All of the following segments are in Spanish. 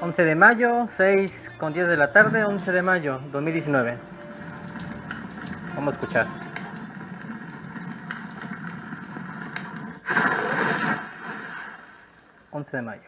11 de mayo, 6:10 de la tarde, 11 de mayo 2019. Vamos a escuchar. ...11 de mayo.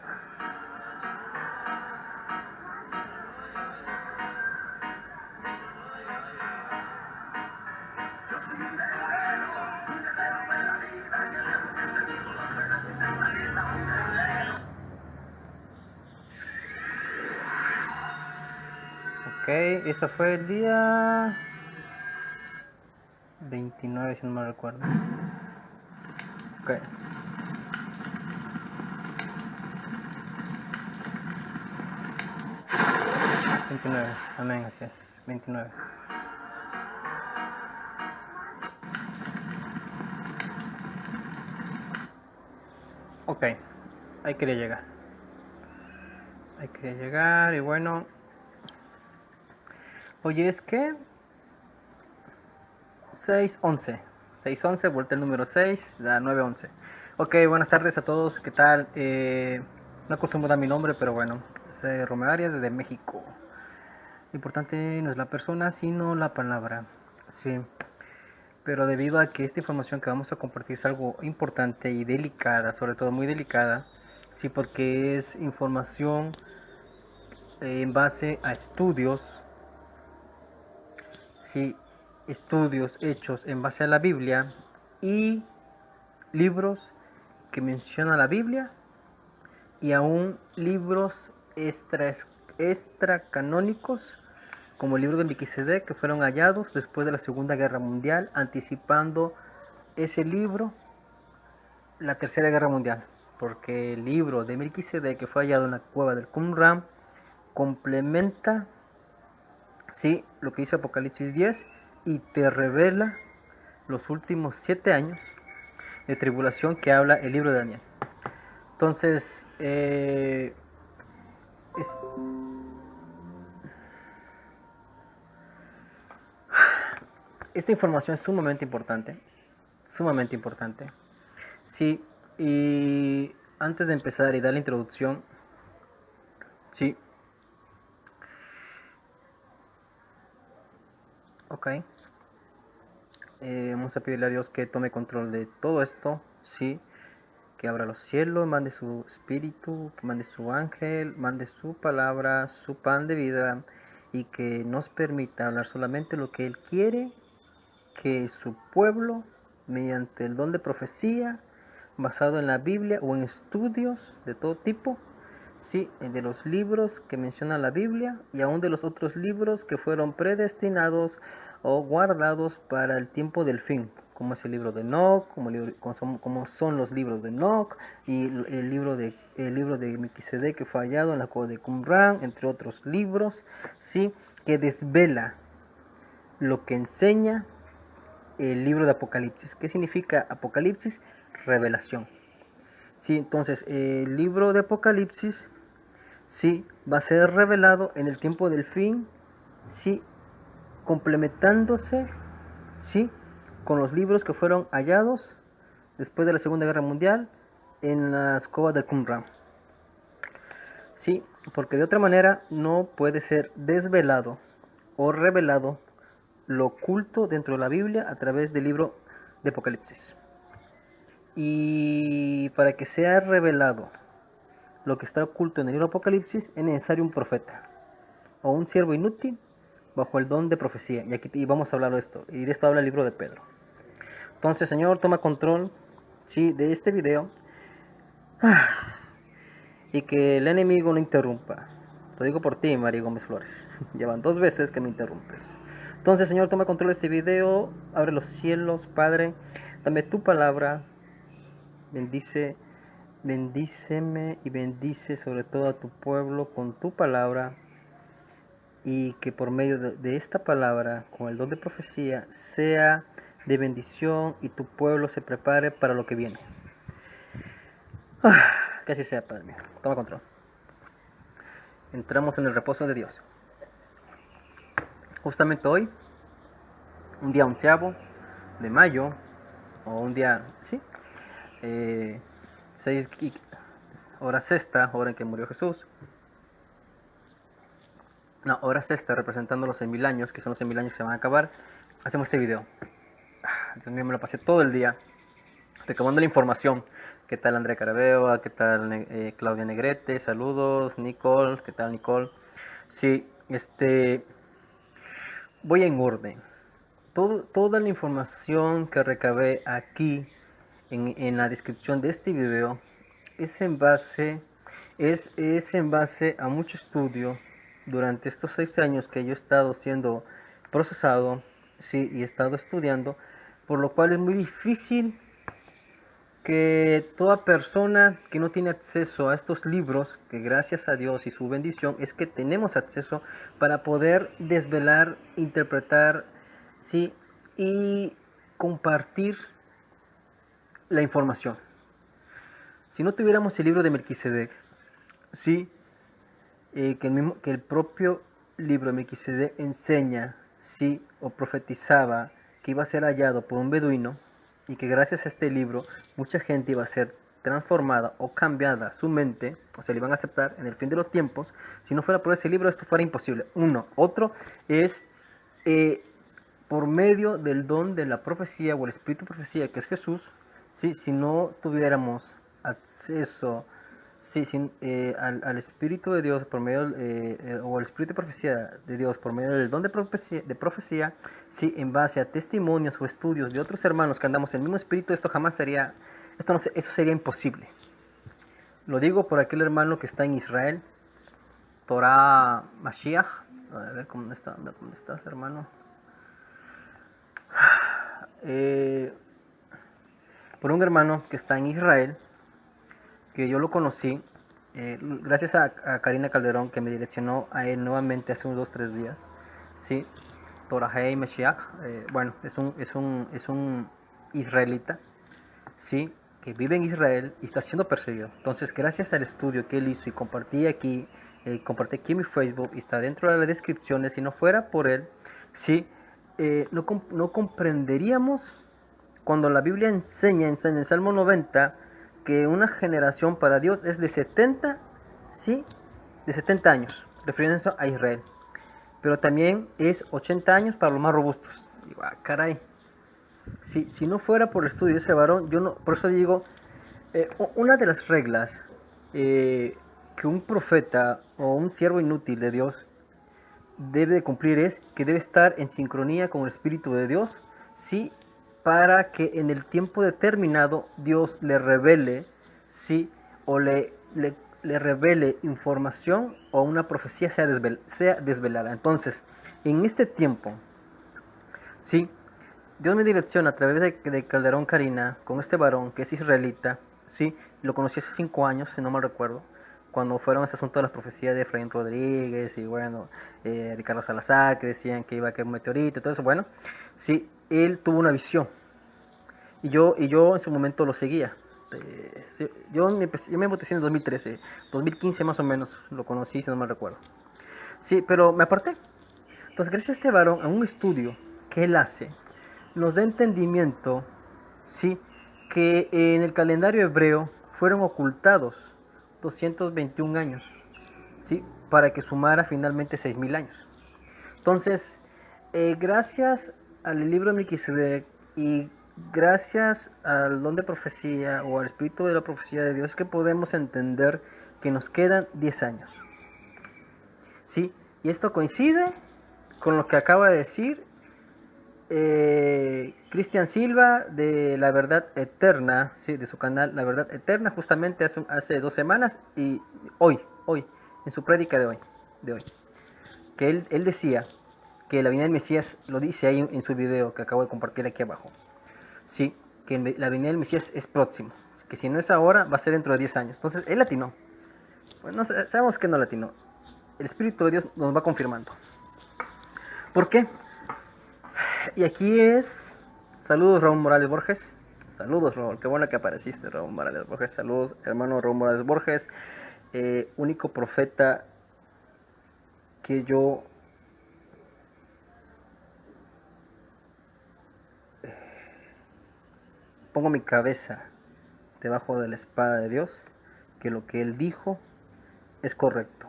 Ok, eso fue el día 29, si no me recuerdo. Ok. Amén, así es, 29. Ok, ahí quería llegar y bueno. Oye, es que 6:11, vuelta el número 6, da 9:11. Ok, buenas tardes a todos, ¿qué tal? No acostumbro dar mi nombre, pero bueno, soy Romeo Arias desde México. Lo importante no es la persona, sino la palabra. Sí, pero debido a que esta información que vamos a compartir es algo importante y delicada, sobre todo muy delicada, sí, porque es información en base a estudios, sí, estudios hechos en base a la Biblia y libros que mencionan la Biblia y aún libros extracanónicos como el libro de Melquisedec, que fueron hallados después de la Segunda Guerra Mundial, anticipando ese libro la Tercera Guerra Mundial, porque el libro de Melquisedec, que fue hallado en la cueva del Qumran, complementa, sí, lo que dice Apocalipsis 10 y te revela los últimos 7 años de tribulación que habla el libro de Daniel. Entonces, esta información es sumamente importante, sí, y antes de empezar y dar la introducción, sí, ok, vamos a pedirle a Dios que tome control de todo esto, sí, que abra los cielos, mande su espíritu, que mande su ángel, mande su palabra, su pan de vida, y que nos permita hablar solamente lo que Él quiere, que su pueblo, mediante el don de profecía, basado en la Biblia o en estudios de todo tipo, sí, de los libros que menciona la Biblia y aún de los otros libros que fueron predestinados o guardados para el tiempo del fin, como es el libro de Enoch, como son los libros de Enoch y el libro de Melquisedec, que fue hallado en la cueva de Qumran, entre otros libros, sí, que desvela lo que enseña el libro de Apocalipsis. ¿Qué significa Apocalipsis? Revelación. Sí, entonces el libro de Apocalipsis, sí, va a ser revelado en el tiempo del fin, sí, complementándose, sí, con los libros que fueron hallados después de la Segunda Guerra Mundial en las cuevas del Qumran. Sí, porque de otra manera no puede ser desvelado o revelado lo oculto dentro de la Biblia a través del libro de Apocalipsis. Y para que sea revelado lo que está oculto en el libro de Apocalipsis, es necesario un profeta o un siervo inútil bajo el don de profecía. Y vamos a hablar de esto. Y de esto habla el libro de Pedro. Entonces, Señor, toma control, sí, de este video. Y que el enemigo no interrumpa. Lo digo por ti, María Gómez Flores. Llevan 2 veces que me interrumpes. Entonces, Señor, toma control de este video. Abre los cielos, Padre. Dame tu palabra. Bendíceme y bendice sobre todo a tu pueblo con tu palabra. Y que por medio de esta palabra, con el don de profecía, sea de bendición y tu pueblo se prepare para lo que viene. Que así sea, Padre mío. Toma control. Entramos en el reposo de Dios. Justamente hoy, un día 11 de mayo, o un día, sí, 6 hora sexta, hora en que murió Jesús. no, hora sexta, representando los 6.000 años, que son los 6.000 años que se van a acabar, hacemos este video. Dios mío, me lo pasé todo el día recabando la información. ¿Qué tal Andrea Carabeo? ¿Qué tal Claudia Negrete? Saludos, Nicole. ¿Qué tal Nicole? Sí, voy en orden. Toda la información que recabé aquí en la descripción de este video es en base, es en base a mucho estudio durante estos 6 años que yo he estado siendo procesado, sí, y he estado estudiando, por lo cual es muy difícil que toda persona que no tiene acceso a estos libros, que gracias a Dios y su bendición es que tenemos acceso para poder desvelar, interpretar, sí, y compartir la información. Si no tuviéramos el libro de Melquisedec, sí, que el propio libro de Melquisedec enseña, sí, o profetizaba que iba a ser hallado por un beduino y que gracias a este libro mucha gente iba a ser transformada o cambiada su mente, o sea, le iban a aceptar en el fin de los tiempos. Si no fuera por ese libro, esto fuera imposible. Uno. Otro es eh, por medio del don de la profecía o el espíritu de profecía que es Jesús. ¿Sí? Si no tuviéramos acceso, sí, al Espíritu de Dios por medio o al Espíritu de profecía de Dios por medio del don de profecía, sí, en base a testimonios o estudios de otros hermanos que andamos en el mismo espíritu, esto jamás sería, esto no, eso sería imposible. Lo digo por aquel hermano que está en Israel, Torah Mashiach. A ver, ¿dónde estás, hermano? Por un hermano que está en Israel, que yo lo conocí, gracias a Karina Calderón, que me direccionó a él nuevamente hace unos 2-3 días. Sí, Torahei Meshiach, bueno, es un israelita, sí, que vive en Israel y está siendo perseguido. Entonces, gracias al estudio que él hizo y compartí aquí en mi Facebook y está dentro de las descripciones, si no fuera por él, sí, no comprenderíamos cuando la Biblia enseña en el Salmo 90 que una generación para Dios es de 70, ¿sí? De 70 años, refiriéndose a Israel. Pero también es 80 años para los más robustos. Digo, caray. Si no fuera por el estudio de ese varón, yo no, por eso digo, una de las reglas que un profeta o un siervo inútil de Dios debe de cumplir es que debe estar en sincronía con el Espíritu de Dios, sí, para que en el tiempo determinado Dios le revele, sí, o le revele información o una profecía sea desvelada. Entonces, en este tiempo, sí, Dios me direcciona a través de Calderón Karina con este varón que es israelita, sí, lo conocí hace 5 años, si no mal recuerdo, cuando fueron ese asunto de las profecías de Efraín Rodríguez y bueno, Ricardo Salazar, que decían que iba a caer un meteorito y todo eso. Bueno, sí, él tuvo una visión y yo en su momento lo seguía. Sí, yo me bauticé en el 2013, 2015 más o menos lo conocí, si no mal recuerdo. Sí, pero me aparté. Entonces, gracias a este varón, a un estudio que él hace, nos da entendimiento, sí, que en el calendario hebreo fueron ocultados 221 años, sí, para que sumara finalmente 6.000 años. Entonces, gracias al libro de Melquisedec y gracias al don de profecía o al espíritu de la profecía de Dios que podemos entender que nos quedan 10 años. ¿Sí? Y esto coincide con lo que acaba de decir Cristian Silva de La Verdad Eterna, sí, de su canal La Verdad Eterna, justamente hace 2 semanas y hoy, en su prédica de hoy, que él decía que la venida del Mesías, lo dice ahí en su video que acabo de compartir aquí abajo, sí, que la venida del Mesías es próximo, que si no es ahora, va a ser dentro de 10 años. Entonces, él latinó. Bueno, sabemos que no latinó. El Espíritu de Dios nos va confirmando. ¿Por qué? Y aquí es... Saludos, Raúl Morales Borges. Saludos, Raúl. Qué bueno que apareciste, Raúl Morales Borges. Saludos, hermano Raúl Morales Borges. Único profeta que yo pongo mi cabeza debajo de la espada de Dios, que lo que él dijo es correcto.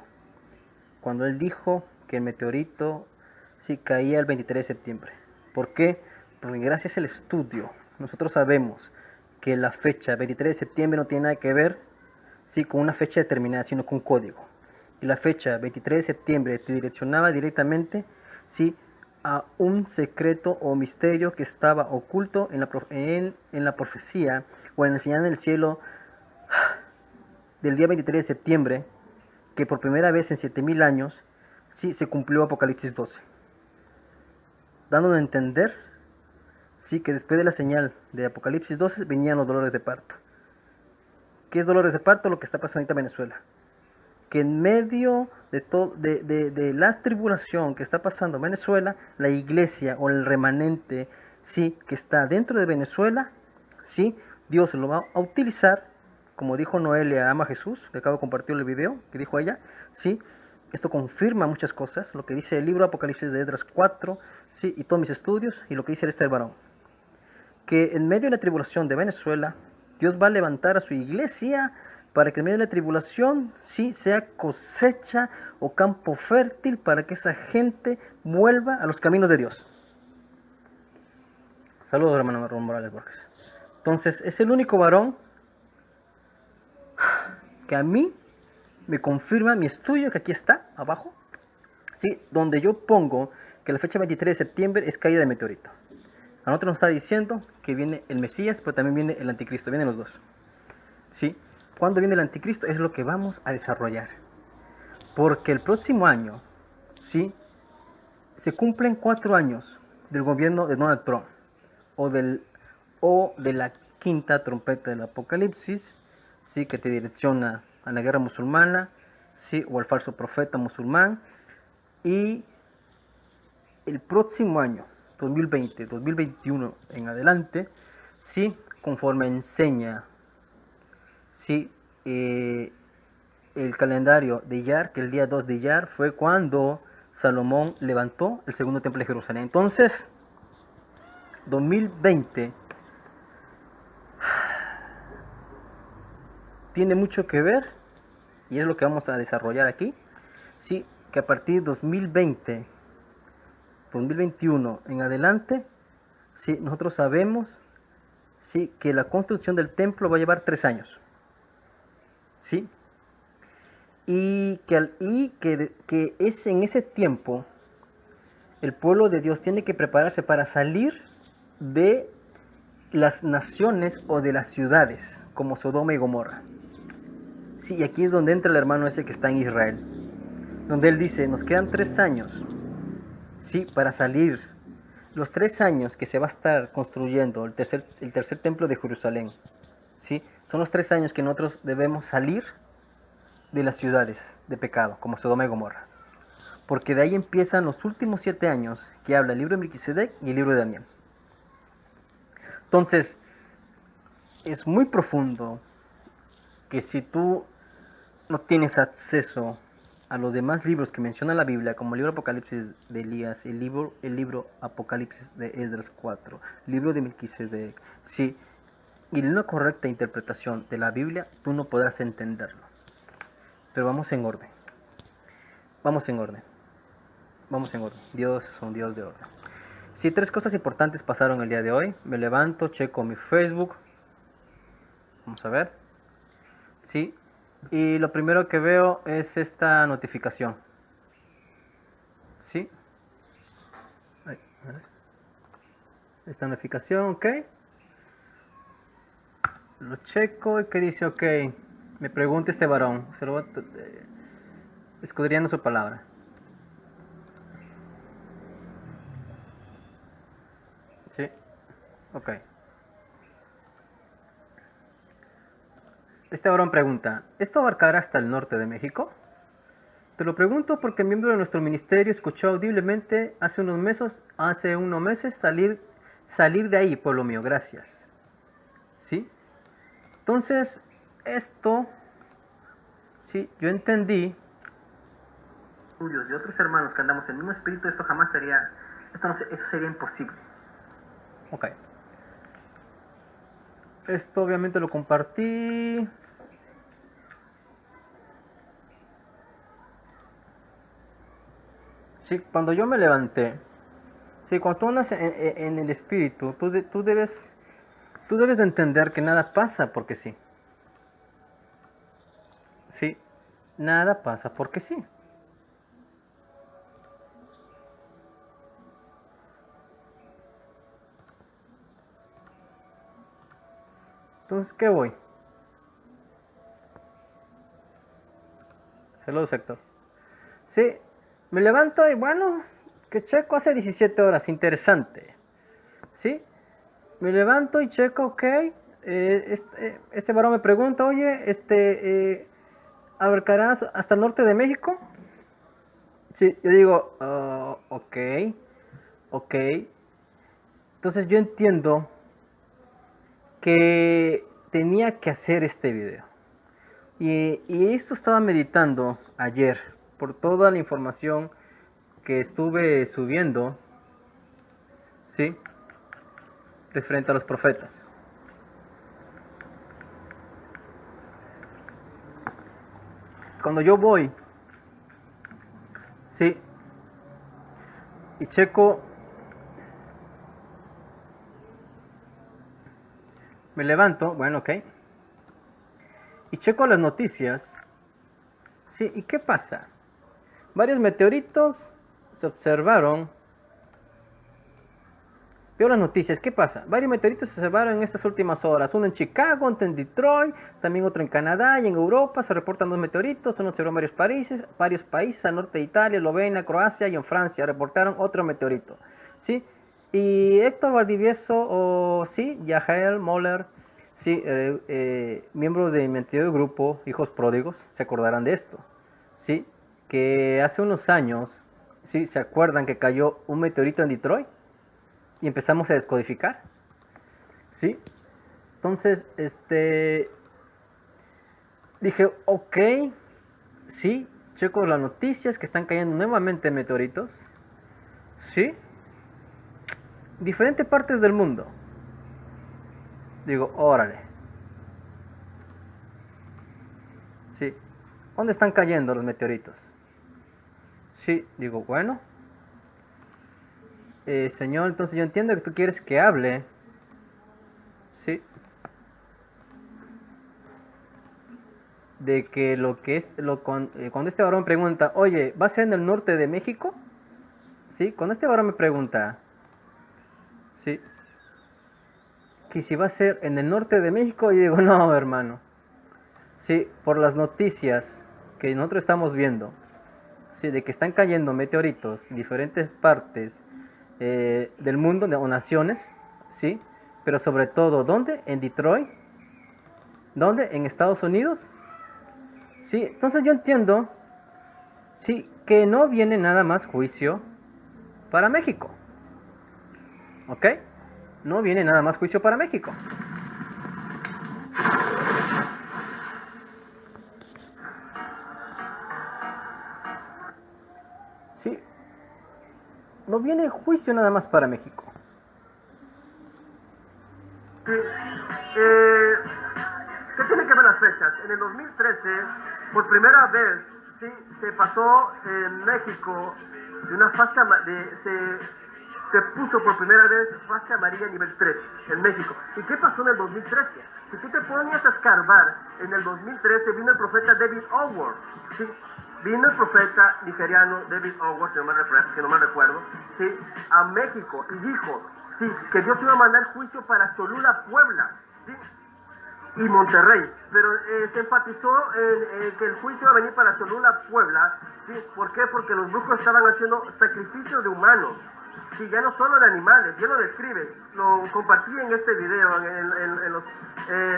Cuando él dijo que el meteorito sí caía el 23 de septiembre. ¿Por qué? Porque gracias al estudio nosotros sabemos que la fecha 23 de septiembre no tiene nada que ver sí, con una fecha determinada, sino con un código. Y la fecha 23 de septiembre te direccionaba directamente sí, a un secreto o misterio que estaba oculto en la profecía o en la enseñanza del cielo del día 23 de septiembre, que por primera vez en 7000 años sí, se cumplió Apocalipsis 12, dando a entender sí, que después de la señal de Apocalipsis 12 venían los dolores de parto. ¿Qué es dolores de parto? Lo que está pasando ahorita en Venezuela. Que en medio de la tribulación que está pasando en Venezuela, la iglesia o el remanente sí, que está dentro de Venezuela, sí, Dios lo va a utilizar, como dijo Noelia ama a Jesús, que acabo de compartir el video que dijo ella, sí, esto confirma muchas cosas, lo que dice el libro Apocalipsis de Esdras 4, sí, y todos mis estudios, y lo que dice el varón, que en medio de la tribulación de Venezuela, Dios va a levantar a su iglesia para que en medio de la tribulación sí sea cosecha o campo fértil para que esa gente vuelva a los caminos de Dios. Saludos, hermano Ramón Morales Borges. Entonces, es el único varón que a mí me confirma mi estudio, que aquí está, abajo, ¿sí? Donde yo pongo que la fecha 23 de septiembre es caída de meteorito. A nosotros nos está diciendo que viene el Mesías, pero también viene el anticristo, vienen los dos. ¿Sí? ¿Cuándo viene el anticristo? Es lo que vamos a desarrollar. Porque el próximo año, ¿sí? Se cumplen 4 años del gobierno de Donald Trump, o de la quinta trompeta del Apocalipsis, ¿sí? Que te direcciona a la guerra musulmana, ¿sí? O al falso profeta musulmán. Y el próximo año, 2020, 2021 en adelante, ¿sí? Conforme enseña, ¿sí? El calendario de Iyar, que el día 2 de Iyar fue cuando Salomón levantó el segundo templo de Jerusalén. Entonces, 2020 tiene mucho que ver, y es lo que vamos a desarrollar aquí, ¿sí? Que a partir de 2020, 2021 en adelante, ¿sí? Nosotros sabemos, ¿sí? Que la construcción del templo va a llevar 3 años, ¿sí? Que es en ese tiempo el pueblo de Dios tiene que prepararse para salir de las naciones o de las ciudades como Sodoma y Gomorra. Sí, y aquí es donde entra el hermano ese que está en Israel, donde él dice, nos quedan 3 años, sí, para salir. Los 3 años que se va a estar construyendo el tercer templo de Jerusalén, sí, son los 3 años que nosotros debemos salir de las ciudades de pecado, como Sodoma y Gomorra. Porque de ahí empiezan los últimos 7 años que habla el libro de Melquisedec y el libro de Daniel. Entonces, es muy profundo que si tú no tienes acceso a los demás libros que menciona la Biblia, como el libro Apocalipsis de Elías, el libro Apocalipsis de Esdras 4, el libro de Melquisedec, sí, y una correcta interpretación de la Biblia, tú no podrás entenderlo. Pero vamos en orden. Vamos en orden. Vamos en orden. Dios es un Dios de orden. Si 3 cosas importantes pasaron el día de hoy. Me levanto, checo mi Facebook. Vamos a ver. Sí. Y lo primero que veo es esta notificación. Sí. Esta notificación, ok. Lo checo y que dice, ok. Me pregunta este varón. Se lo voy escudriñando su palabra. Sí. Ok. Este varón pregunta, ¿esto abarcará hasta el norte de México? Te lo pregunto porque el miembro de nuestro ministerio escuchó audiblemente hace unos meses salir de ahí, pueblo mío, gracias. ¿Sí? Entonces, esto, sí, yo entendí, estudios de otros hermanos que andamos en el mismo espíritu, esto jamás sería, eso sería imposible. Ok. Esto obviamente lo compartí. Sí, cuando yo me levanté, sí, cuando tú andas en el espíritu, tú debes de entender que nada pasa porque sí. Sí, nada pasa porque sí. Entonces, ¿qué voy? Hello, sector. Sí, me levanto y bueno, que checo hace 17 horas, interesante. Sí, me levanto y checo, ok. Este varón me pregunta, oye, ¿abarcarás hasta el norte de México? Sí, yo digo, ok, ok. Entonces yo entiendo que tenía que hacer este video. Y esto estaba meditando ayer por toda la información que estuve subiendo, ¿sí? Referente a los profetas. Cuando yo voy, ¿sí? Y checo, me levanto, bueno, ok. Y checo las noticias, ¿sí? ¿Y qué pasa? Varios meteoritos se observaron. Veo las noticias, ¿qué pasa? Varios meteoritos se observaron en estas últimas horas. Uno en Chicago, otro en Detroit, también otro en Canadá y en Europa. Se reportan dos meteoritos, uno observó en varios países, al norte de Italia, Eslovenia, Croacia y en Francia. Reportaron otro meteorito. ¿Sí? Y Héctor Valdivieso, o sí, Yael Moller, sí, miembros de mi anterior grupo, Hijos Pródigos, se acordarán de esto. ¿Sí? Que hace unos años, ¿sí? ¿Se acuerdan que cayó un meteorito en Detroit? Y empezamos a descodificar, ¿sí? Entonces, dije, ok, sí, checo las noticias que están cayendo nuevamente meteoritos, ¿sí? Diferentes partes del mundo. Digo, órale, ¿sí? ¿Dónde están cayendo los meteoritos? Sí, digo, bueno, señor, entonces yo entiendo que tú quieres que hable, ¿sí? De que lo que es, cuando este varón pregunta, oye, ¿va a ser en el norte de México? Sí, cuando este varón me pregunta, sí, que si va a ser en el norte de México, y digo, no, hermano. Sí, por las noticias que nosotros estamos viendo, sí, de que están cayendo meteoritos en diferentes partes del mundo o naciones, sí, pero sobre todo, ¿dónde? En Detroit, ¿dónde? En Estados Unidos, sí, entonces yo entiendo, sí, que no viene nada más juicio para México, ¿ok? No viene nada más juicio para México. Sí, no viene juicio nada más para México. Sí, ¿qué tiene que ver las fechas? En el 2013, por primera vez, sí, se pasó en México de una fase se puso por primera vez fase amarilla nivel 3 en México. ¿Y qué pasó en el 2013? Si tú te ponías a escarbar, en el 2013 vino el profeta David Howard, ¿sí? Vino el profeta nigeriano David Howard, si no me recuerdo, ¿sí? A México y dijo, sí, que Dios iba a mandar juicio para Cholula, Puebla, ¿sí? Y Monterrey, pero se enfatizó en que el juicio iba a venir para Cholula, Puebla, ¿sí? ¿Por qué? Porque los brujos estaban haciendo sacrificios de humanos, sí, ya no solo de animales, ya lo describe, lo compartí en este video,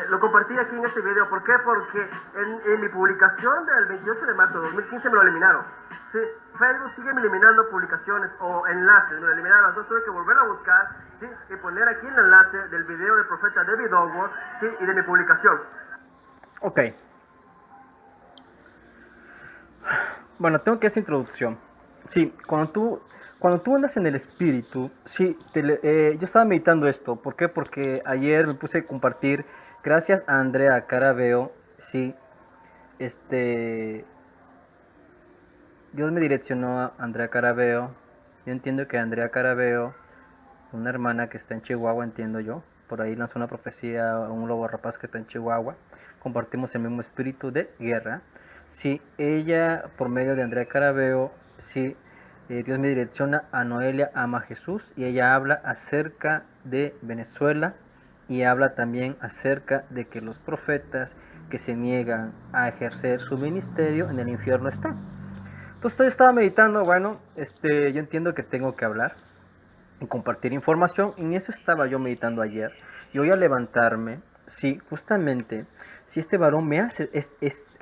lo compartí aquí en este video, ¿por qué? Porque en mi publicación del 28 de marzo de 2015 me lo eliminaron, sí, Facebook sigue eliminando publicaciones o enlaces, me lo eliminaron, entonces tuve que volver a buscar, sí, y poner aquí el enlace del video del profeta David Howard, sí, y de mi publicación. Ok. Bueno, tengo que hacer introducción. Sí, cuando tú andas en el espíritu, sí, yo estaba meditando esto. ¿Por qué? Porque ayer me puse a compartir, gracias a Andrea Carabeo, sí, este, Dios me direccionó a Andrea Carabeo. Yo entiendo que Andrea Carabeo, una hermana que está en Chihuahua, entiendo yo, por ahí lanzó una profecía a un lobo rapaz que está en Chihuahua. Compartimos el mismo espíritu de guerra. Sí, ella, por medio de Andrea Carabeo, sí, Dios me direcciona a Noelia Ama Jesús y ella habla acerca de Venezuela y habla también acerca de que los profetas que se niegan a ejercer su ministerio en el infierno están. Entonces yo estaba meditando, bueno, yo entiendo que tengo que hablar y compartir información. En eso estaba yo meditando ayer. Y voy a levantarme, si justamente, si este varón me hace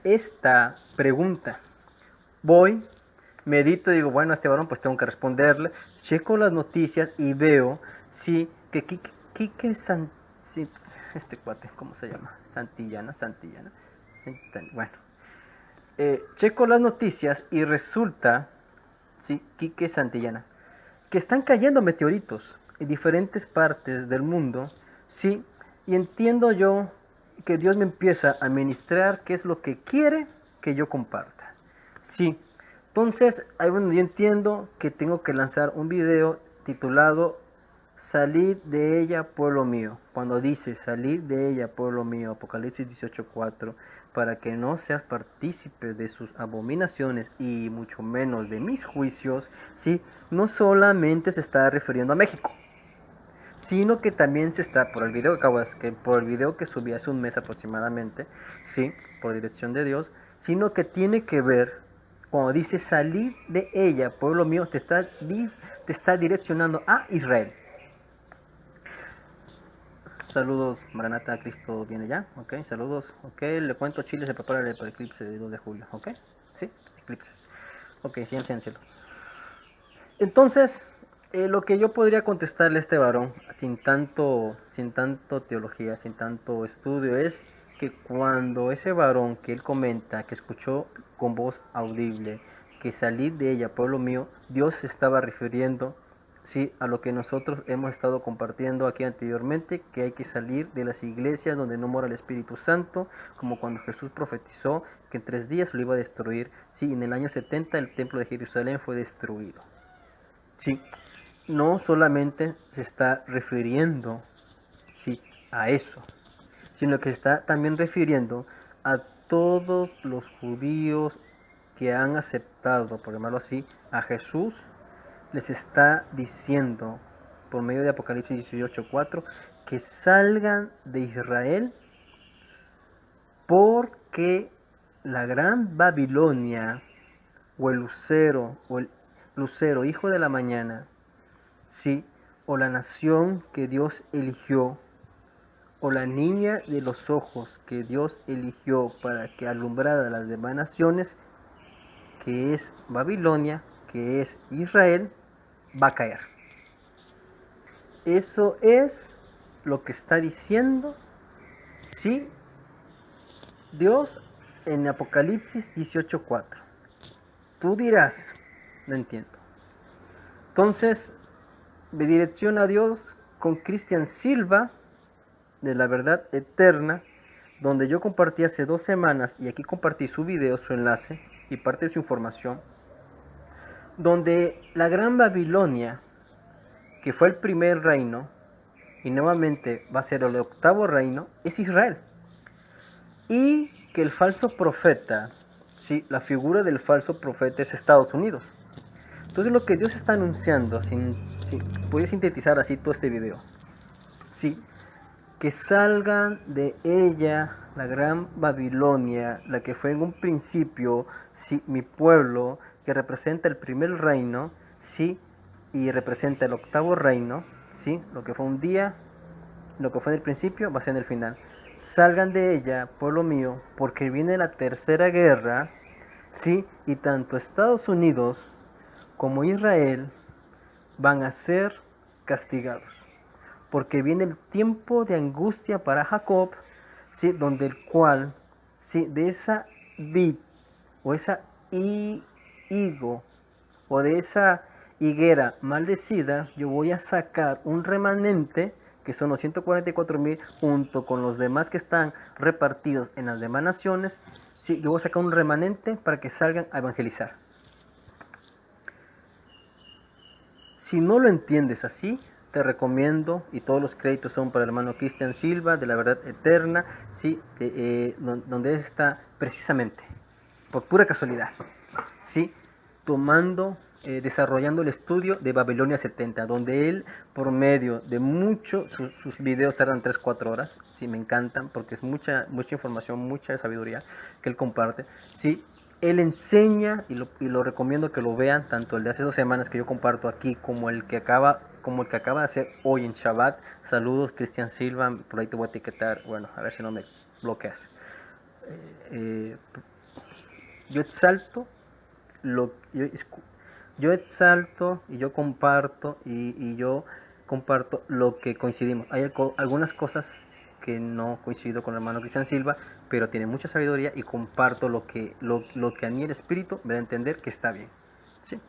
esta pregunta, voy, medito y digo, bueno, a este varón pues tengo que responderle, checo las noticias y veo, sí, que Quique sí, este cuate, ¿cómo se llama? Santillana, bueno, checo las noticias y resulta, sí, Quique Santillana, que están cayendo meteoritos en diferentes partes del mundo, sí, y entiendo yo que Dios me empieza a ministrar qué es lo que quiere que yo comparta, sí. Entonces, ahí bueno, yo entiendo que tengo que lanzar un video titulado Salid de ella, pueblo mío. Cuando dice salid de ella, pueblo mío, Apocalipsis 18:4, para que no seas partícipe de sus abominaciones y mucho menos de mis juicios, ¿sí? No solamente se está refiriendo a México, sino que también se está, por el video que subí hace un mes aproximadamente, ¿sí? Por dirección de Dios, sino que tiene que ver, cuando dice salid de ella, pueblo mío, te está direccionando a Israel. Saludos, Maranata, Cristo viene ya, ok, saludos, ok, le cuento, Chile se prepara para el eclipse de 2 de julio, ok, sí, eclipse, ok, ciencia en cielo. Entonces, lo que yo podría contestarle a este varón, sin tanto teología, sin tanto estudio, es que cuando ese varón que él comenta, que escuchó con voz audible, que salid de ella, pueblo mío, Dios se estaba refiriendo, sí, a lo que nosotros hemos estado compartiendo aquí anteriormente, que hay que salir de las iglesias donde no mora el Espíritu Santo, como cuando Jesús profetizó que en 3 días lo iba a destruir. Sí, en el año 70 el templo de Jerusalén fue destruido. Sí, no solamente se está refiriendo, sí, a eso, sino que se está también refiriendo a todos los judíos que han aceptado, por llamarlo así, a Jesús. Les está diciendo por medio de Apocalipsis 18:4 que salgan de Israel porque la gran Babilonia o el lucero hijo de la mañana, sí, o la nación que Dios eligió, o la niña de los ojos que Dios eligió para que alumbrara las demás naciones, que es Babilonia, que es Israel, va a caer. Eso es lo que está diciendo, sí, Dios en Apocalipsis 18:4. Tú dirás, no entiendo. Entonces, me direcciona a Dios con Cristian Silva, de la verdad eterna, donde yo compartí hace 2 semanas, y aquí compartí su video, su enlace, y parte de su información, donde la gran Babilonia, que fue el primer reino, y nuevamente va a ser el 8º reino, es Israel. Y que el falso profeta, sí, la figura del falso profeta es Estados Unidos. Entonces lo que Dios está anunciando, voy a sintetizar así todo este video, sí, que salgan de ella la gran Babilonia, la que fue en un principio, sí, mi pueblo, que representa el primer reino, sí, y representa el 8º reino, sí, lo que fue un día, lo que fue en el principio va a ser en el final. Salgan de ella, pueblo mío, porque viene la tercera guerra, sí, y tanto Estados Unidos como Israel van a ser castigados, porque viene el tiempo de angustia para Jacob, ¿sí? Donde el cual, ¿sí? De esa vid o esa higo o de esa higuera maldecida, yo voy a sacar un remanente, que son los 144,000, junto con los demás que están repartidos en las demás naciones, ¿sí? Yo voy a sacar un remanente para que salgan a evangelizar. Si no lo entiendes así, te recomiendo, y todos los créditos son para el hermano Cristian Silva, de La Verdad Eterna, sí, donde está precisamente, por pura casualidad, sí, desarrollando el estudio de Babilonia 70, donde él, por medio de sus videos tardan 3-4 horas, sí, me encantan, porque es mucha información, mucha sabiduría que él comparte, sí. Él enseña, y lo recomiendo que lo vean, tanto el de hace 2 semanas que yo comparto aquí, como el que acaba de hacer hoy en Shabbat. Saludos, Cristian Silva, por ahí te voy a etiquetar, bueno, a ver si no me bloqueas. Yo exalto yo exalto y yo comparto y yo comparto lo que coincidimos. Hay algunas cosas que no coincido con el hermano Cristian Silva, pero tiene mucha sabiduría y comparto lo que a mí el espíritu me da a entender que está bien, ¿sí?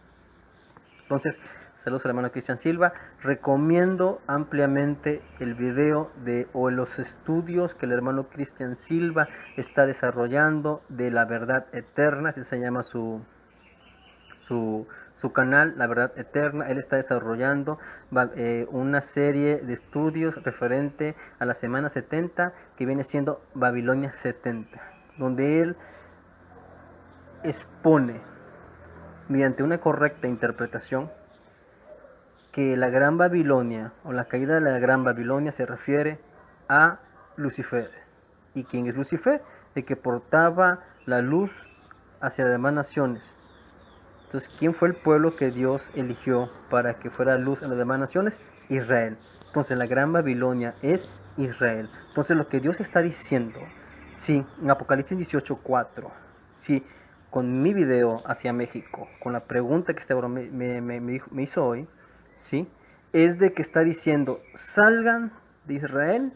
Entonces, saludos al hermano Cristian Silva. Recomiendo ampliamente el video o los estudios que el hermano Cristian Silva está desarrollando de La Verdad Eterna, así se llama su canal, La Verdad Eterna. Él está desarrollando una serie de estudios referente a la semana 70, que viene siendo Babilonia 70, donde él expone, mediante una correcta interpretación, que la Gran Babilonia o la caída de la Gran Babilonia se refiere a Lucifer. ¿Y quién es Lucifer? El que portaba la luz hacia las demás naciones. Entonces, ¿quién fue el pueblo que Dios eligió para que fuera luz en las demás naciones? Israel. Entonces, la Gran Babilonia es Israel. Entonces, lo que Dios está diciendo, sí, en Apocalipsis 18:4, sí, con mi video hacia México, con la pregunta que este bro me hizo hoy, sí, es de que está diciendo: salgan de Israel,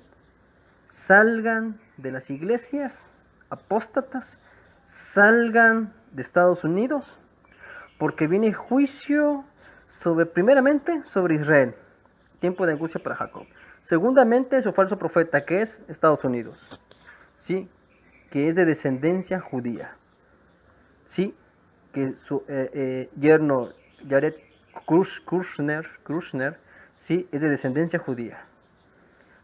salgan de las iglesias apóstatas, salgan de Estados Unidos, porque viene juicio primeramente sobre Israel, tiempo de angustia para Jacob. Segundamente, su falso profeta, que es Estados Unidos, sí, que es de descendencia judía, sí, que su yerno Jared Kushner, sí, es de descendencia judía,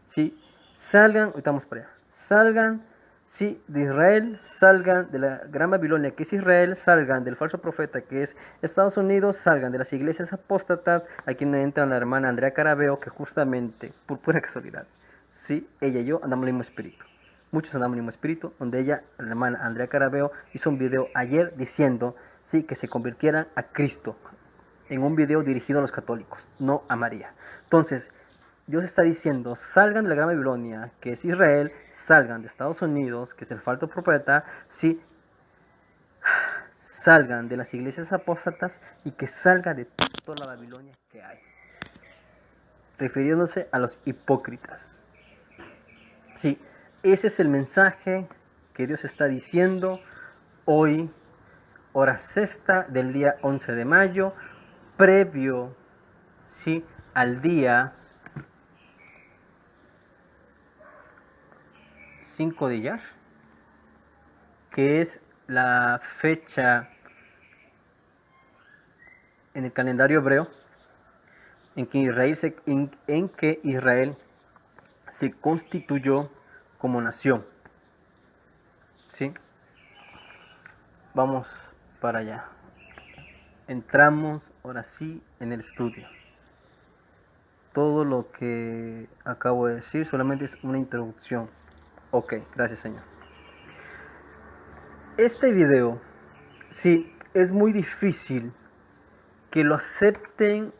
sí. Salgan, estamos para allá, salgan, sí, de Israel, salgan de la Gran Babilonia, que es Israel, salgan del falso profeta, que es Estados Unidos, salgan de las iglesias apóstatas. Aquí entra la hermana Andrea Carabeo, que justamente, por pura casualidad, sí, ella y yo andamos en el mismo espíritu. Muchos andamos en el mismo espíritu, donde ella, la hermana Andrea Carabeo, hizo un video ayer diciendo, sí, que se convirtieran a Cristo, en un video dirigido a los católicos, no a María. Entonces, Dios está diciendo: salgan de la Gran Babilonia, que es Israel, salgan de Estados Unidos, que es el falso profeta, sí, salgan de las iglesias apóstatas y que salga de toda la Babilonia que hay, refiriéndose a los hipócritas. Sí, ese es el mensaje que Dios está diciendo hoy, hora sexta del día 11 de mayo, previo, sí, al día 5 de Iyar, que es la fecha en el calendario hebreo en que Israel se constituyó como nación. ¿Sí? Vamos para allá. Entramos ahora sí en el estudio. Todo lo que acabo de decir solamente es una introducción. Ok, gracias, Señor. Este video, sí, es muy difícil que lo acepten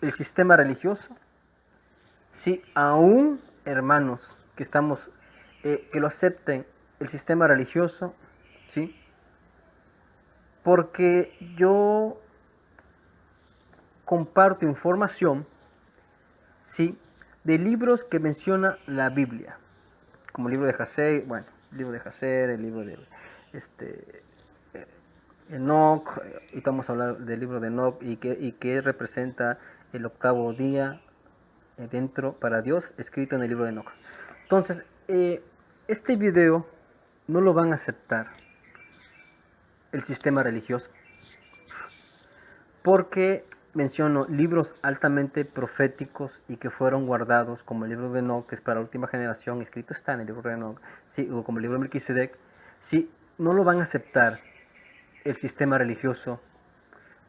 el sistema religioso. Sí, aún hermanos que estamos, que lo acepten el sistema religioso, sí, porque yo comparto información, sí, de libros que menciona la Biblia, como el libro de Hazer, bueno, el libro de Hazer, el libro de Enoch, y vamos a hablar del libro de Enoch y que representa el octavo día dentro para Dios, escrito en el libro de Enoch. Entonces, este video no lo van a aceptar el sistema religioso, porque menciono libros altamente proféticos y que fueron guardados, como el libro de Enoch, que es para la última generación, escrito está en el libro de Enoch, sí, o como el libro de Melquisedec, sí, no lo van a aceptar el sistema religioso,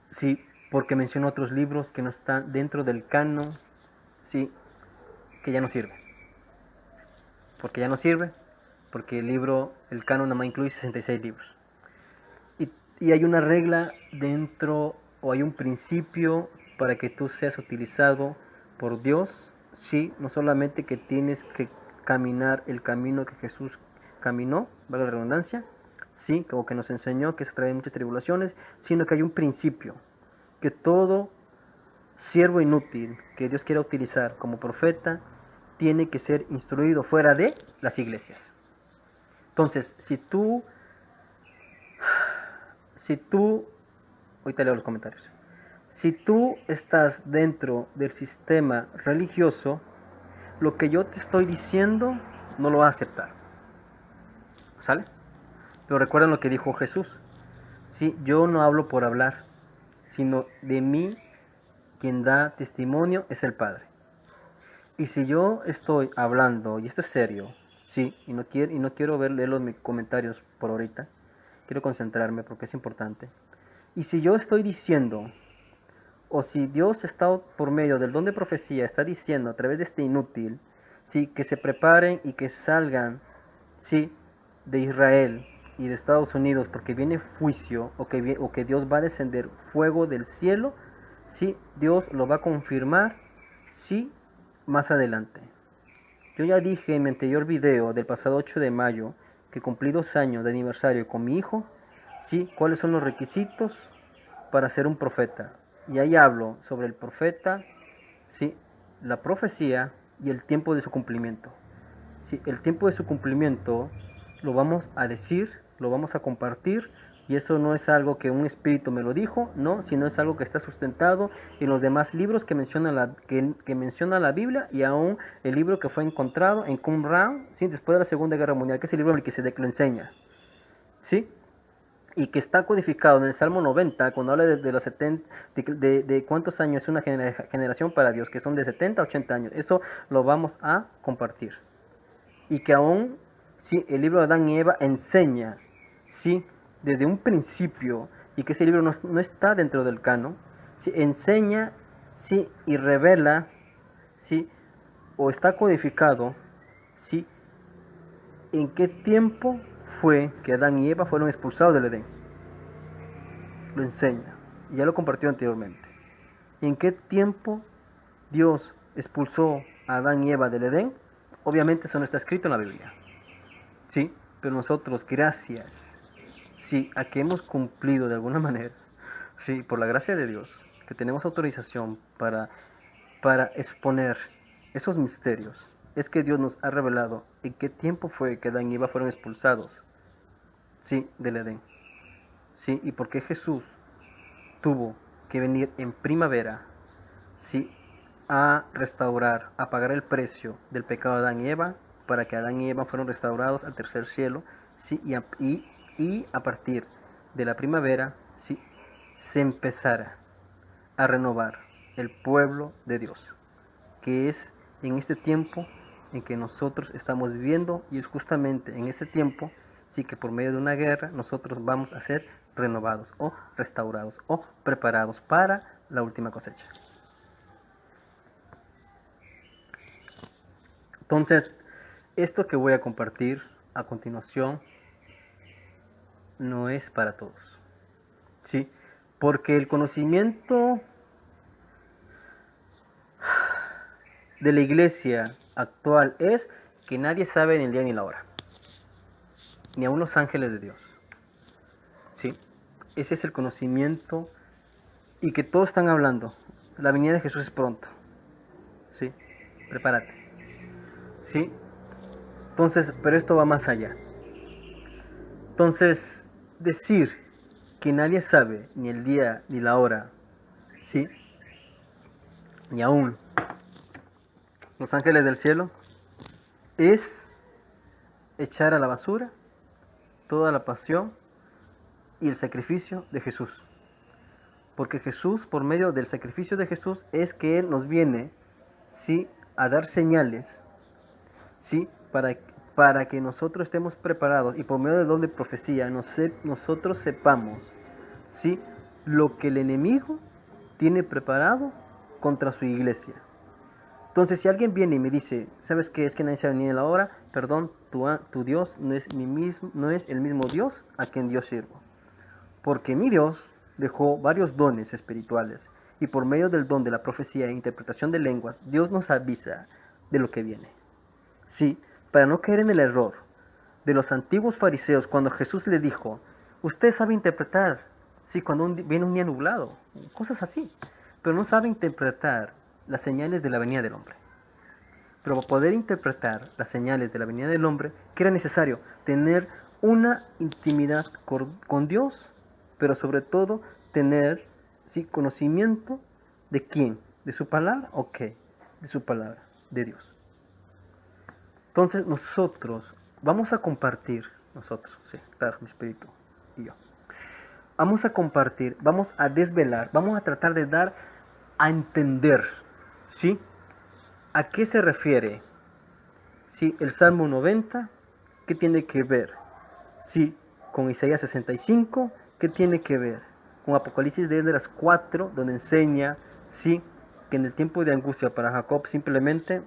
sí, porque menciono otros libros que no están dentro del canon, sí, que ya no sirve. Porque ya no sirve, porque el canon nada más incluye 66 libros. Y hay una regla dentro, o hay un principio para que tú seas utilizado por Dios, sí, no solamente que tienes que caminar el camino que Jesús caminó, valga la redundancia, sí, como que nos enseñó que se trae muchas tribulaciones, sino que hay un principio, que todo siervo inútil que Dios quiera utilizar como profeta tiene que ser instruido fuera de las iglesias. Entonces, si tú, ahorita leo los comentarios, si tú estás dentro del sistema religioso, lo que yo te estoy diciendo no lo vas a aceptar. ¿Sale? Pero recuerden lo que dijo Jesús. Sí, yo no hablo por hablar, sino de mí quien da testimonio es el Padre. Y si yo estoy hablando, y esto es serio, sí, y no quiero leer los comentarios por ahorita, quiero concentrarme porque es importante. Y si yo estoy diciendo, o si Dios está por medio del don de profecía, está diciendo a través de este inútil, sí, que se preparen y que salgan, sí, de Israel y de Estados Unidos porque viene juicio, o que Dios va a descender fuego del cielo, sí, Dios lo va a confirmar, sí, más adelante. Yo ya dije en mi anterior video del pasado 8 de mayo que cumplí 2 años de aniversario con mi hijo, sí, cuáles son los requisitos para ser un profeta. Y ahí hablo sobre el profeta, sí, la profecía y el tiempo de su cumplimiento. Sí, el tiempo de su cumplimiento lo vamos a decir, lo vamos a compartir, y eso no es algo que un espíritu me lo dijo, no, sino es algo que está sustentado en los demás libros que menciona la Biblia, y aún el libro que fue encontrado en Qumran, ¿sí? Después de la Segunda Guerra Mundial, que es el libro en el que se lo enseña, ¿sí? Y que está codificado en el Salmo 90, cuando habla de los 70, de cuántos años es una generación para Dios, que son de 70 a 80 años. Eso lo vamos a compartir. Y que aún, sí, el libro de Adán y Eva enseña, sí, desde un principio, y que ese libro no está dentro del canon, sí, enseña, sí, y revela, sí, o está codificado, sí, en qué tiempo fue que Adán y Eva fueron expulsados del Edén. Lo enseña, y ya lo compartió anteriormente. ¿En qué tiempo Dios expulsó a Adán y Eva del Edén? Obviamente eso no está escrito en la Biblia, sí, pero nosotros, gracias, sí, a que hemos cumplido de alguna manera, sí, por la gracia de Dios, que tenemos autorización para exponer esos misterios, es que Dios nos ha revelado en qué tiempo fue que Adán y Eva fueron expulsados, sí, del Edén, sí, y por qué Jesús tuvo que venir en primavera, sí, a restaurar, a pagar el precio del pecado de Adán y Eva, para que Adán y Eva fueron restaurados al tercer cielo, sí, y a partir de la primavera, sí, se empezara a renovar el pueblo de Dios, que es en este tiempo en que nosotros estamos viviendo, y es justamente en este tiempo, sí, que por medio de una guerra nosotros vamos a ser renovados o restaurados o preparados para la última cosecha. Entonces, esto que voy a compartir a continuación no es para todos, ¿sí? Porque el conocimiento de la iglesia actual es que nadie sabe ni el día ni la hora, ni aun los ángeles de Dios, ¿sí? Ese es el conocimiento, y que todos están hablando, la venida de Jesús es pronto, ¿sí? Prepárate, ¿sí? Entonces, pero esto va más allá. Entonces, decir que nadie sabe ni el día ni la hora, ¿sí? Ni aún los ángeles del cielo, es echar a la basura toda la pasión y el sacrificio de Jesús. Porque Jesús, por medio del sacrificio de Jesús, es que Él nos viene, ¿sí?, a dar señales, ¿sí?, para que nosotros estemos preparados y por medio del don de profecía nosotros sepamos, ¿sí?, lo que el enemigo tiene preparado contra su iglesia. Entonces, si alguien viene y me dice, ¿sabes qué? Es que nadie se ha venido a la hora, perdón, tu Dios no es el mismo Dios a quien yo sirvo. Porque mi Dios dejó varios dones espirituales y por medio del don de la profecía e interpretación de lenguas, Dios nos avisa de lo que viene. Sí, para no caer en el error de los antiguos fariseos cuando Jesús le dijo, usted sabe interpretar, sí, cuando viene un día nublado, cosas así, pero no sabe interpretar las señales de la venida del hombre. Pero para poder interpretar las señales de la venida del hombre, ¿qué era necesario? Tener una intimidad con Dios, pero sobre todo tener, ¿sí?, conocimiento de quién, de su palabra o qué, de su palabra, de Dios. Entonces nosotros vamos a compartir, sí, claro, mi espíritu y yo. Vamos a compartir, vamos a desvelar, vamos a tratar de dar a entender, ¿sí?, ¿a qué se refiere? ¿Sí? El Salmo 90, ¿qué tiene que ver? ¿Sí? Con Isaías 65, ¿qué tiene que ver? Con Apocalipsis de Esdras 4, donde enseña, ¿sí?, que en el tiempo de angustia para Jacob simplemente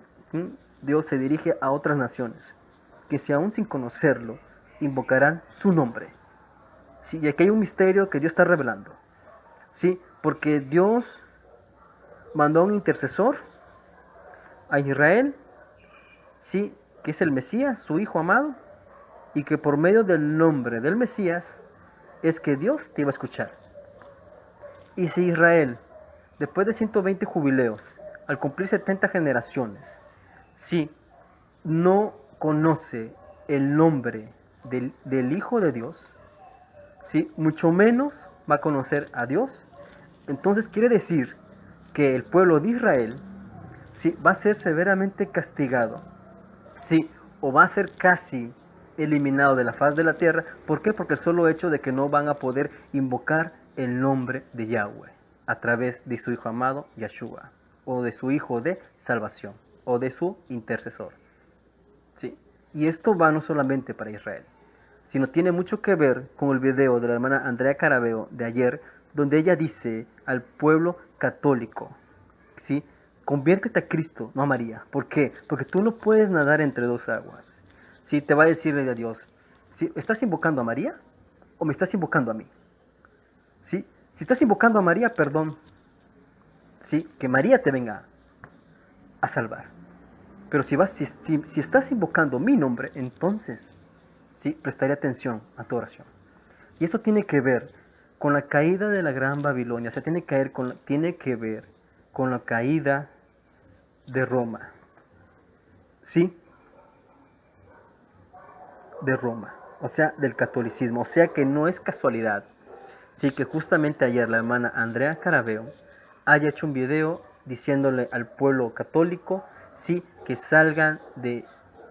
Dios se dirige a otras naciones, que si aún sin conocerlo, invocarán su nombre. ¿Sí? Y aquí hay un misterio que Dios está revelando. ¿Sí? Porque Dios mandó a un intercesor a Israel, ¿sí?, que es el Mesías, su Hijo amado, y que por medio del nombre del Mesías es que Dios te iba a escuchar. Y si Israel, después de 120 jubileos, al cumplir 70 generaciones, si no conoce el nombre del Hijo de Dios, ¿sí?, mucho menos va a conocer a Dios, entonces quiere decir que el pueblo de Israel, ¿sí?, va a ser severamente castigado, ¿sí?, o va a ser casi eliminado de la faz de la tierra. ¿Por qué? Porque el solo hecho de que no van a poder invocar el nombre de Yahweh a través de su Hijo amado, Yeshua, o de su Hijo de salvación, o de su intercesor. ¿Sí? Y esto va no solamente para Israel, sino tiene mucho que ver con el video de la hermana Andrea Carabeo de ayer, donde ella dice al pueblo católico, ¿sí?, conviértete a Cristo, no a María. ¿Por qué? Porque tú no puedes nadar entre dos aguas. ¿Sí? Te va a decirle a Dios, ¿sí?, ¿estás invocando a María o me estás invocando a mí? ¿Sí? Si estás invocando a María, perdón, ¿sí?, que María te venga a salvar. Pero si estás invocando mi nombre, entonces, ¿sí?, prestaré atención a tu oración. Y esto tiene que ver con la caída de la Gran Babilonia, o sea, tiene que ver con la caída de Roma. ¿Sí? De Roma, o sea, del catolicismo. O sea que no es casualidad, sí, que justamente ayer la hermana Andrea Carabeo haya hecho un video diciéndole al pueblo católico, sí, que salgan de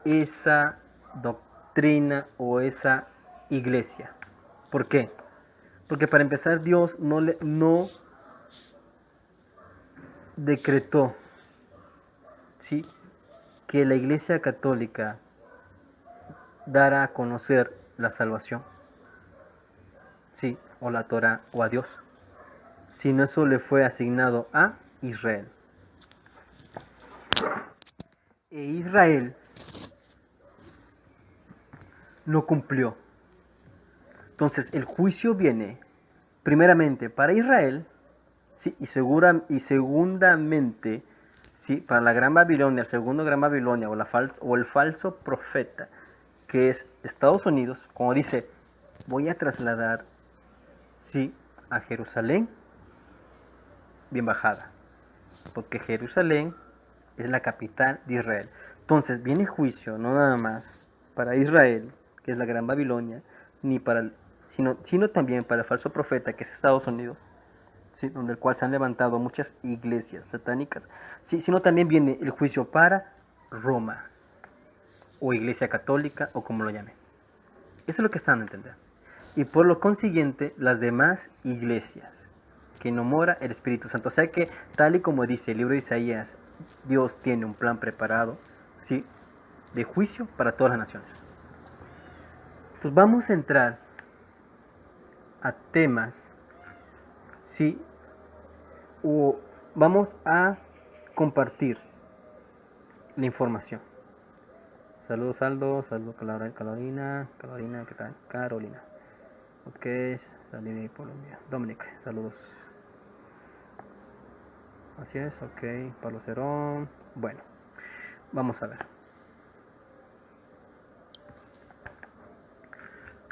esa doctrina o esa iglesia. ¿Por qué? Porque para empezar Dios no decretó, ¿sí?, que la iglesia católica dará a conocer la salvación, sí, o la Torah o a Dios, sino eso le fue asignado a Israel. E Israel no cumplió. Entonces el juicio viene primeramente para Israel, sí, y segundamente, sí, para la Gran Babilonia, el segundo Gran Babilonia o el falso profeta, que es Estados Unidos, como dice, voy a trasladar, sí, a Jerusalén bien bajada, porque Jerusalén es la capital de Israel. Entonces viene juicio no nada más para Israel, que es la Gran Babilonia, sino también para el falso profeta, que es Estados Unidos, ¿sí?, donde el cual se han levantado muchas iglesias satánicas, ¿sí?, sino también viene el juicio para Roma, o Iglesia Católica, o como lo llamen. Eso es lo que están a entender. Y por lo consiguiente, las demás iglesias, que no mora el Espíritu Santo. O sea que, tal y como dice el libro de Isaías, Dios tiene un plan preparado, ¿sí?, de juicio para todas las naciones. Entonces vamos a entrar a temas, ¿sí?, o vamos a compartir la información. Saludos Aldo, saludos Carolina, ¿qué tal? Carolina. Ok, Salina y Colombia. Dominic, saludos. Así es, ok. Pablo Cerón. Bueno, vamos a ver.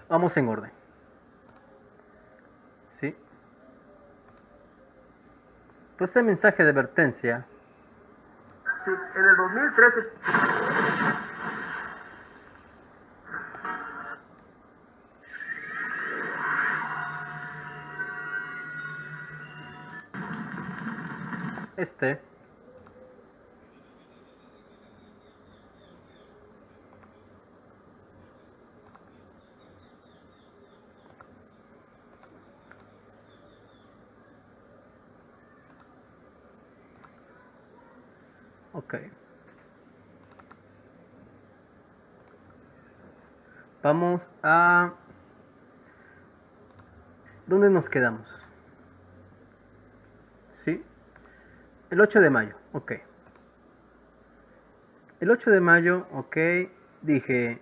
Vamos en orden. ¿Sí? Pues este mensaje de advertencia. Sí, en el 2013. Este. Ok. Vamos a... ¿Dónde nos quedamos? ¿Sí? El 8 de mayo, ok. El 8 de mayo, ok, dije...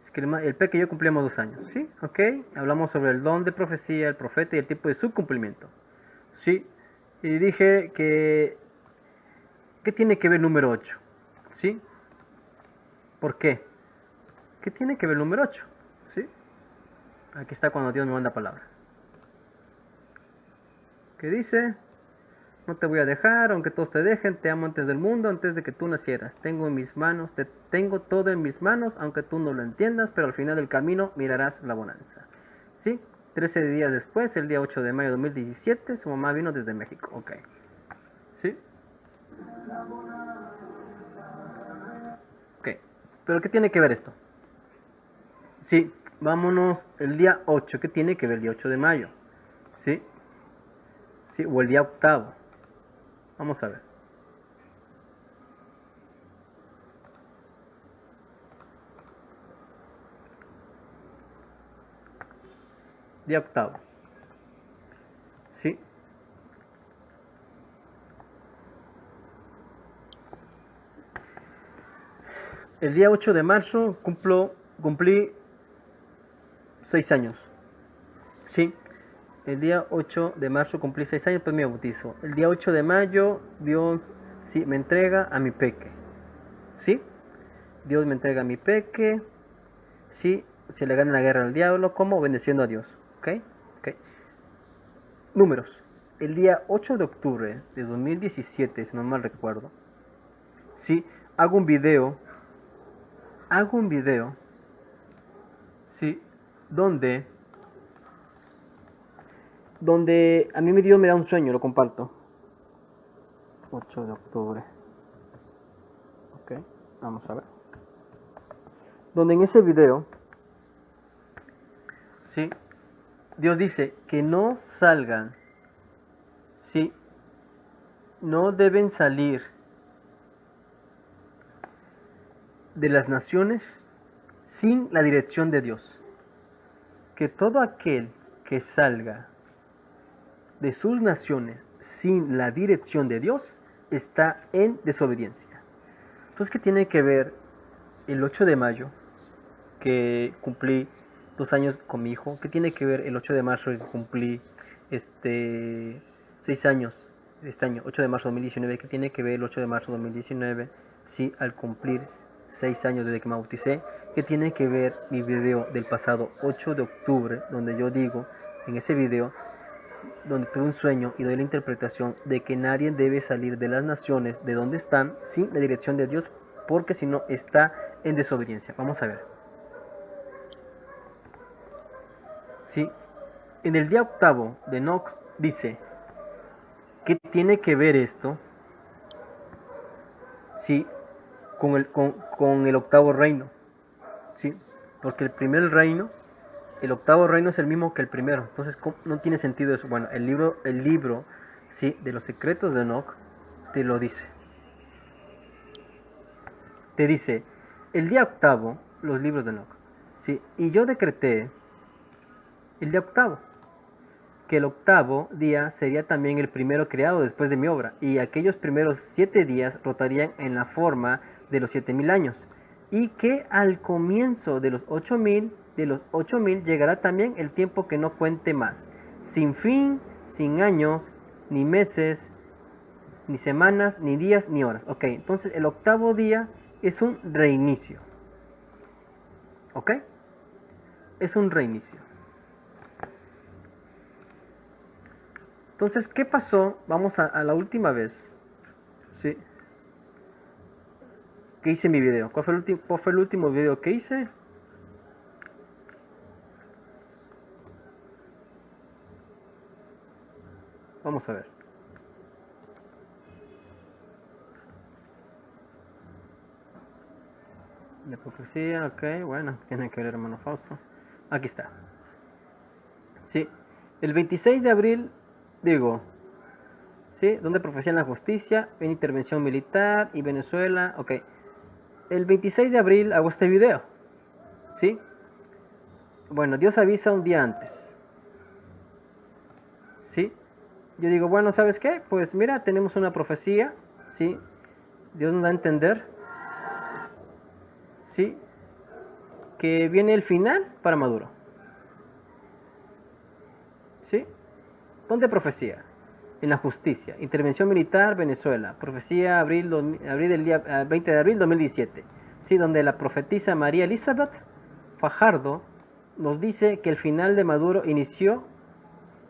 Es que el P que yo cumplíamos 2 años, ¿sí? Ok, hablamos sobre el don de profecía, el profeta y el tipo de su cumplimiento. ¿Sí? Y dije que... ¿Qué tiene que ver el número 8? ¿Sí? ¿Por qué? ¿Qué tiene que ver el número 8? ¿Sí? Aquí está cuando Dios me manda palabra. ¿Qué dice? No te voy a dejar, aunque todos te dejen, te amo antes del mundo, antes de que tú nacieras. Tengo en mis manos, tengo todo en mis manos, aunque tú no lo entiendas, pero al final del camino mirarás la bonanza. ¿Sí? 13 días después, el día 8 de mayo de 2017, su mamá vino desde México. Ok. ¿Sí? Ok. ¿Pero qué tiene que ver esto? Sí, vámonos el día 8. ¿Qué tiene que ver el día 8 de mayo? ¿Sí? Sí, o el día octavo. Vamos a ver. Día octavo. ¿Sí? El día 8 de marzo cumplí 6 años. ¿Sí? El día 8 de marzo cumplí 6 años, pues me bautizo. El día 8 de mayo, Dios, sí, me entrega a mi peque. ¿Sí? Dios me entrega a mi peque. ¿Sí? Se le gana la guerra al diablo. ¿Cómo? Obedeciendo a Dios. ¿Ok? Ok. Números. El día 8 de octubre de 2017, si no mal recuerdo. ¿Sí? Hago un video. ¿Sí? Donde a mí Dios me da un sueño, lo comparto. 8 de octubre. Ok, vamos a ver. Donde en ese video, ¿sí?, Dios dice que no salgan, ¿sí? No deben salir de las naciones sin la dirección de Dios. Que todo aquel que salga de sus naciones sin la dirección de Dios está en desobediencia. Entonces, ¿qué tiene que ver el 8 de mayo, que cumplí 2 años con mi hijo? ¿Qué tiene que ver el 8 de marzo, que cumplí 6 años este año, 8 de marzo de 2019? ¿Qué tiene que ver el 8 de marzo de 2019? Sí, al cumplir 6 años desde que me bauticé. ¿Qué tiene que ver mi video del pasado 8 de octubre, donde yo digo, en ese video, donde tuve un sueño y doy la interpretación de que nadie debe salir de las naciones de donde están sin la dirección de Dios, porque si no está en desobediencia? Vamos a ver. Sí, en el día octavo de Enoch dice, ¿qué tiene que ver esto? Sí, con el octavo reino. Sí, porque el primer reino el octavo reino es el mismo que el primero. Entonces no tiene sentido eso. Bueno, el libro, ¿sí?, de los secretos de Enoch te lo dice. Te dice, el día octavo, los libros de Enoch, ¿sí? Y yo decreté el día octavo, que el octavo día sería también el primero creado después de mi obra, y aquellos primeros 7 días rotarían en la forma de los 7000 años, y que al comienzo de los 8000 llegará también el tiempo que no cuente más, sin fin, sin años, ni meses, ni semanas, ni días, ni horas. Ok, entonces el octavo día es un reinicio. ¿Ok? Es un reinicio. Entonces, ¿qué pasó? Vamos a la última vez. ¿Sí? Que hice mi video. ¿Cuál fue el último video que hice? Vamos a ver. La profecía, ok, bueno, tiene que ver, hermano Fausto. Aquí está. Sí, el 26 de abril, digo, sí, donde profecían la justicia, en intervención militar y Venezuela, ok. El 26 de abril hago este video, sí. Bueno, Dios avisa un día antes, sí. Yo digo, bueno, ¿sabes qué? Pues mira, tenemos una profecía, sí. Dios nos da a entender, sí, que viene el final para Maduro. ¿Sí? ¿Dónde profecía? En la justicia. Intervención militar, Venezuela. Profecía abril del día 20 de abril 2017. ¿Sí? Donde la profetisa María Elizabeth Fajardo nos dice que el final de Maduro inició,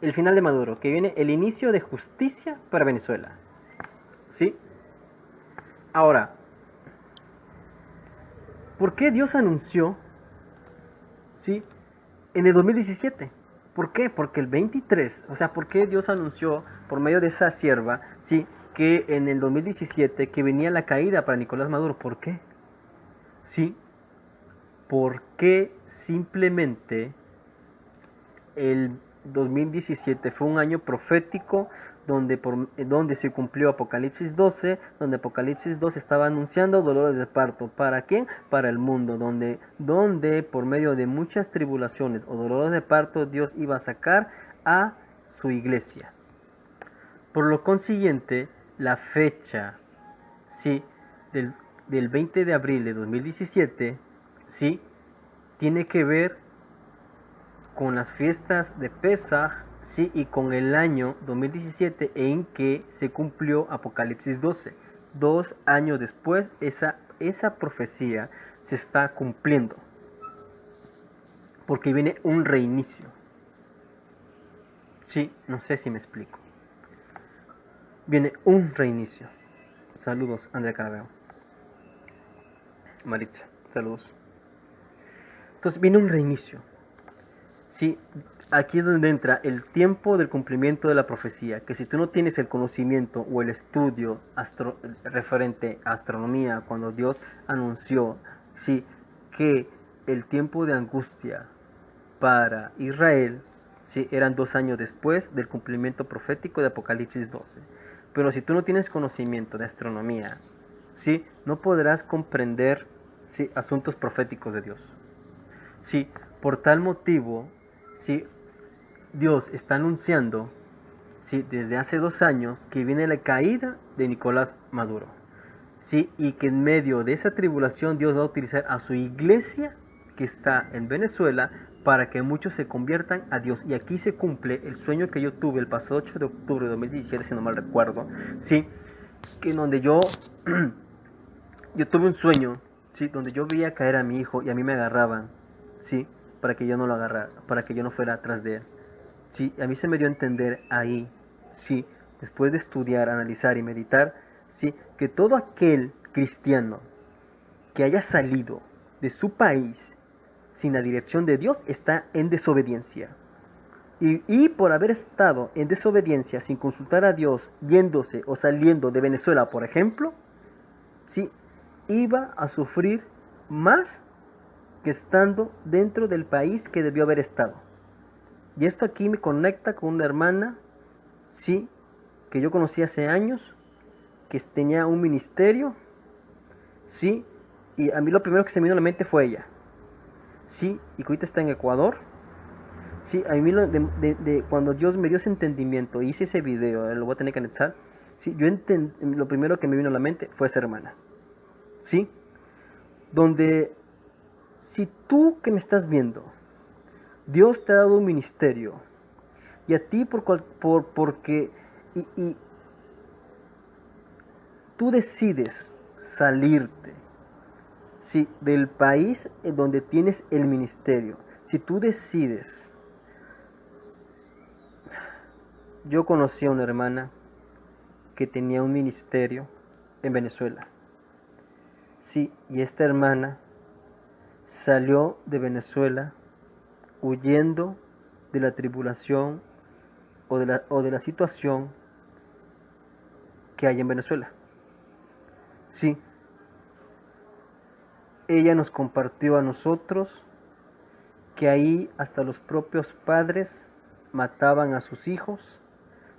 el final de Maduro, que viene el inicio de justicia para Venezuela. ¿Sí? Ahora, ¿por qué Dios anunció, sí, en el 2017? ¿Por qué? Porque el 23, o sea, ¿por qué Dios anunció por medio de esa sierva, sí, que en el 2017 que venía la caída para Nicolás Maduro? ¿Por qué? Sí, porque simplemente el 2017 fue un año profético donde se cumplió Apocalipsis 12, donde Apocalipsis 12 estaba anunciando dolores de parto. ¿Para quién? Para el mundo, donde por medio de muchas tribulaciones o dolores de parto Dios iba a sacar a su iglesia. Por lo consiguiente, la fecha, sí, del 20 de abril de 2017, sí, tiene que ver con las fiestas de Pesaj, sí, y con el año 2017 en que se cumplió Apocalipsis 12. 2 años después, esa profecía se está cumpliendo, porque viene un reinicio. Sí, no sé si me explico. Viene un reinicio. Saludos, Andrea Carabeo. Maritza, saludos. Entonces viene un reinicio. Sí, aquí es donde entra el tiempo del cumplimiento de la profecía, que si tú no tienes el conocimiento o el estudio referente a astronomía, cuando Dios anunció, sí, que el tiempo de angustia para Israel, sí, eran 2 años después del cumplimiento profético de Apocalipsis 12. Pero si tú no tienes conocimiento de astronomía, sí, no podrás comprender, sí, asuntos proféticos de Dios. Sí, por tal motivo, sí, Dios está anunciando, sí, desde hace 2 años que viene la caída de Nicolás Maduro, sí, y que en medio de esa tribulación Dios va a utilizar a su iglesia que está en Venezuela para que muchos se conviertan a Dios. Y aquí se cumple el sueño que yo tuve el pasado 8 de octubre de 2017, si no mal recuerdo, sí, que en donde yo tuve un sueño, sí, donde yo veía caer a mi hijo y a mí me agarraban, sí, para que yo no lo agarrara, para que yo no fuera atrás de él. Sí, a mí se me dio a entender ahí, sí, después de estudiar, analizar y meditar, sí, que todo aquel cristiano que haya salido de su país sin la dirección de Dios está en desobediencia. Y por haber estado en desobediencia sin consultar a Dios, yéndose o saliendo de Venezuela, por ejemplo, sí, iba a sufrir más que estando dentro del país que debió haber estado. Y esto aquí me conecta con una hermana, sí, que yo conocí hace años, que tenía un ministerio, sí, y a mí lo primero que se me vino a la mente fue ella, sí, y que ahorita está en Ecuador, sí, a mí cuando Dios me dio ese entendimiento, hice ese video, lo voy a tener que anexar, sí, lo primero que me vino a la mente fue esa hermana, sí, donde si tú que me estás viendo, Dios te ha dado un ministerio, y a ti porque y tú decides salirte, ¿sí?, del país en donde tienes el ministerio. Si tú decides, yo conocí a una hermana que tenía un ministerio en Venezuela. Sí, y esta hermana salió de Venezuela huyendo de la tribulación o de la situación que hay en Venezuela. Sí, ella nos compartió a nosotros que ahí hasta los propios padres mataban a sus hijos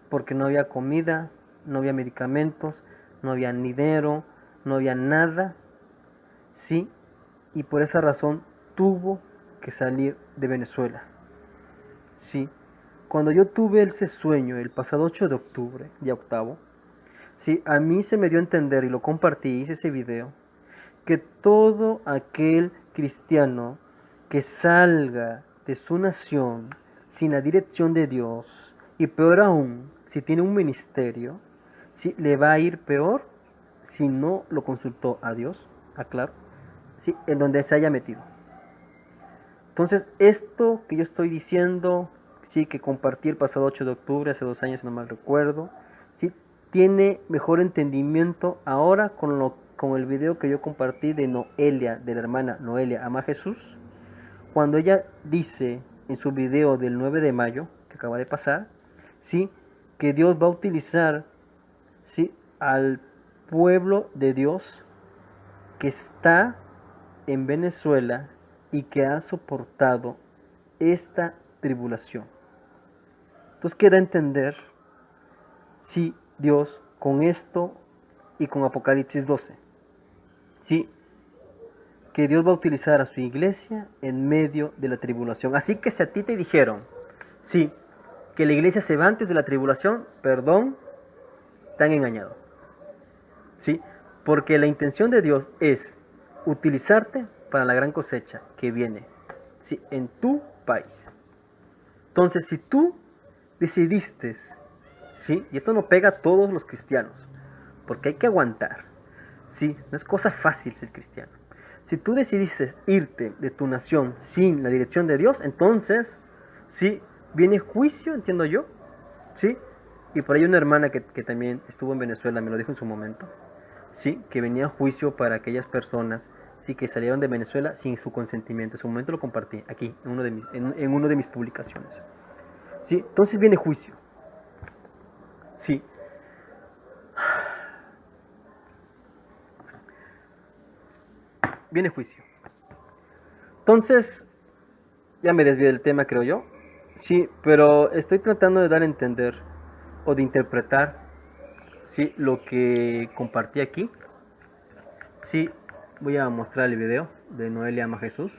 porque no había comida, no había medicamentos, no había dinero, no había nada, sí, y por esa razón tuvo que salir de Venezuela, sí. Cuando yo tuve ese sueño el pasado 8 de octubre, día octavo, sí, a mí se me dio a entender y lo compartí, hice ese video, que todo aquel cristiano que salga de su nación sin la dirección de Dios, y peor aún, si tiene un ministerio, sí, le va a ir peor si no lo consultó a Dios, aclaro, sí, en donde se haya metido. Entonces, esto que yo estoy diciendo, sí, que compartí el pasado 8 de octubre, hace 2 años, si no mal recuerdo, sí, tiene mejor entendimiento ahora con el video que yo compartí de Noelia, de la hermana Noelia Ama Jesús, cuando ella dice en su video del 9 de mayo, que acaba de pasar, sí, que Dios va a utilizar, sí, al pueblo de Dios que está en Venezuela y que ha soportado esta tribulación. Entonces queda entender si Dios con esto y con Apocalipsis 12, sí, que Dios va a utilizar a su iglesia en medio de la tribulación. Así que si a ti te dijeron, sí, que la iglesia se va antes de la tribulación, perdón, te han engañado, sí, porque la intención de Dios es utilizarte para la gran cosecha que viene, sí, en tu país. Entonces, si tú decidiste, sí, y esto no pega a todos los cristianos, porque hay que aguantar, sí, no es cosa fácil ser cristiano. Si tú decidiste irte de tu nación sin la dirección de Dios, entonces, sí, viene juicio, entiendo yo, sí, y por ahí una hermana que también estuvo en Venezuela me lo dijo en su momento, sí, que venía juicio para aquellas personas, sí, que salieron de Venezuela sin su consentimiento. En su momento lo compartí aquí, en uno de mis publicaciones. Sí, entonces viene juicio. Sí. Viene juicio. Entonces, ya me desvié del tema, creo yo. Sí, pero estoy tratando de dar a entender o de interpretar, sí, lo que compartí aquí. Sí, voy a mostrar el video de Noelia Ama Jesús.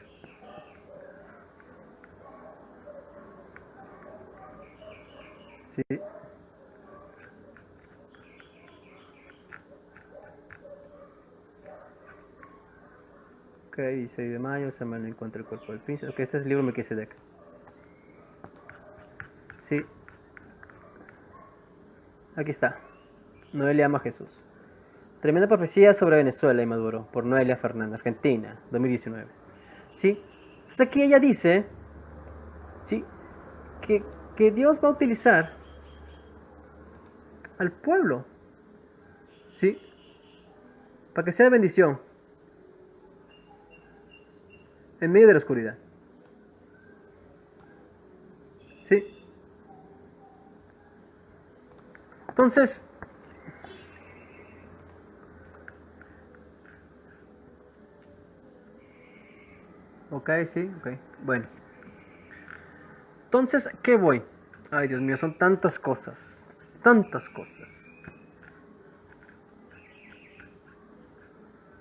Sí. Ok, 16 de mayo, semana encuentra el cuerpo del príncipe. Ok, este es el libro Melquisedec. Sí. Aquí está. Noelia Ama Jesús. Tremenda profecía sobre Venezuela y Maduro, por Noelia Fernández, Argentina, 2019. ¿Sí? Entonces aquí ella dice, ¿sí?, que Dios va a utilizar al pueblo, ¿sí?, para que sea bendición en medio de la oscuridad. ¿Sí? Entonces, Ok, sí, ok. Bueno. Entonces, ¿qué voy? Ay, Dios mío, son tantas cosas. Tantas cosas.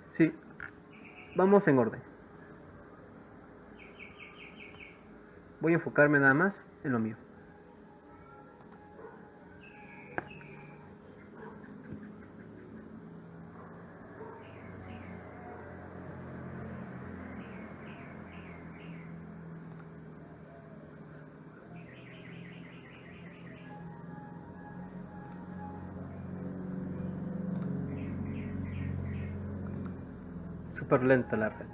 Sí, vamos en orden. Voy a enfocarme nada más en lo mío. Súper lenta la red.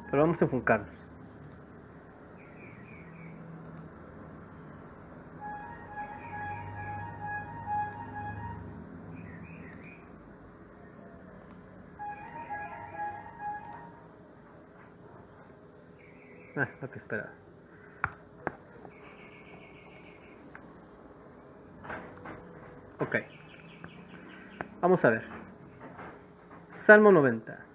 Pero vamos a enfocarnos. Lo que esperaba. Ok. Vamos a ver. Salmo 90.